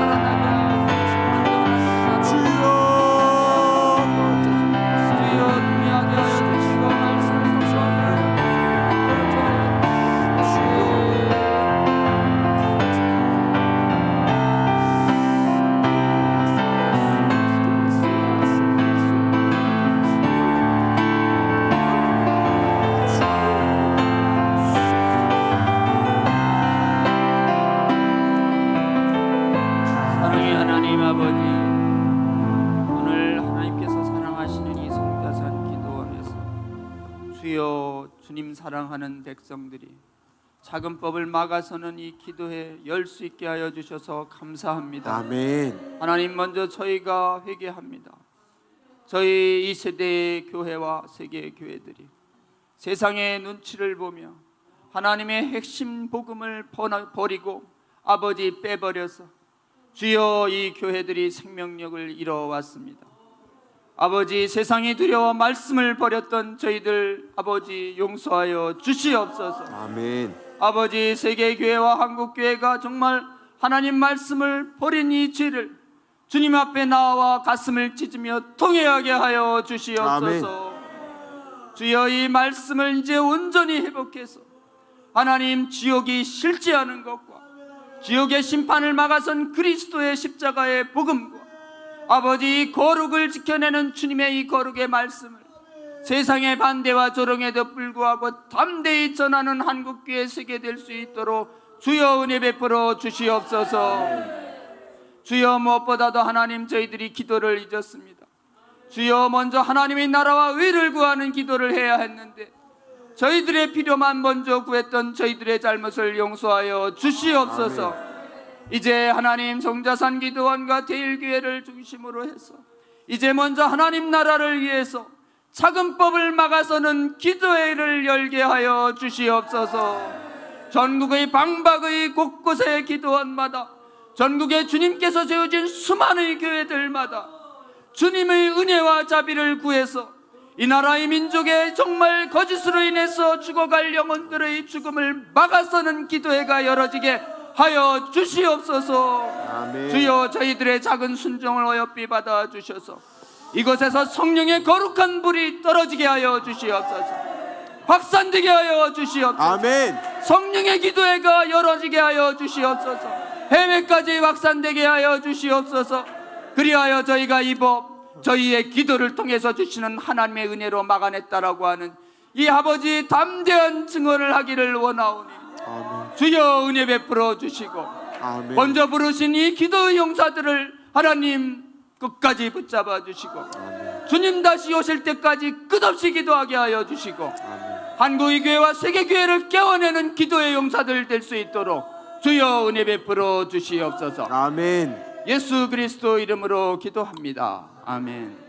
주님 사랑하는 백성들이 작은 법을 막아서는 이 기도에 열 수 있게 하여 주셔서 감사합니다. 아멘. 하나님, 먼저 저희가 회개합니다. 저희 이 세대의 교회와 세계의 교회들이 세상의 눈치를 보며 하나님의 핵심 복음을 버리고 아버지 빼버려서 주여 이 교회들이 생명력을 잃어왔습니다. 아버지, 세상이 두려워 말씀을 버렸던 저희들 아버지 용서하여 주시옵소서. 아멘. 아버지, 세계교회와 한국교회가 정말 하나님 말씀을 버린 이 죄를 주님 앞에 나와 가슴을 찢으며 통회하게 하여 주시옵소서. 주여, 이 말씀을 이제 온전히 회복해서 하나님 지옥이 싫지 않은 것과 지옥의 심판을 막아선 그리스도의 십자가의 복음과 아버지 거룩을 지켜내는 주님의 이 거룩의 말씀을 세상의 반대와 조롱에도 불구하고 담대히 전하는 한국교회 세계 될 수 있도록 주여 은혜 베풀어 주시옵소서. 주여, 무엇보다도 하나님, 저희들이 기도를 잊었습니다. 주여, 먼저 하나님의 나라와 의를 구하는 기도를 해야 했는데 저희들의 필요만 먼저 구했던 저희들의 잘못을 용서하여 주시옵소서. 이제 하나님 성자산 기도원과 대일교회를 중심으로 해서 이제 먼저 하나님 나라를 위해서 작은 법을 막아서는 기도회를 열게 하여 주시옵소서. 전국의 방박의 곳곳의 기도원마다, 전국의 주님께서 세워진 수많은 교회들마다 주님의 은혜와 자비를 구해서 이 나라의 민족의 정말 거짓으로 인해서 죽어갈 영혼들의 죽음을 막아서는 기도회가 열어지게 하여 주시옵소서. 아멘. 주여, 저희들의 작은 순종을 어여삐 받아 주셔서 이곳에서 성령의 거룩한 불이 떨어지게 하여 주시옵소서. 확산되게 하여 주시옵소서. 아멘. 성령의 기도회가 열어지게 하여 주시옵소서. 해외까지 확산되게 하여 주시옵소서. 그리하여 저희가 이 법, 저희의 기도를 통해서 주시는 하나님의 은혜로 막아냈다라고 하는 이 아버지 담대한 증언을 하기를 원하오니 아멘. 주여 은혜 베풀어 주시고 아멘. 먼저 부르신 이 기도의 용사들을 하나님 끝까지 붙잡아 주시고 아멘. 주님 다시 오실 때까지 끝없이 기도하게 하여 주시고 아멘. 한국의 교회와 세계교회를 깨워내는 기도의 용사들 될 수 있도록 주여 은혜 베풀어 주시옵소서. 아멘. 예수 그리스도 이름으로 기도합니다. 아멘.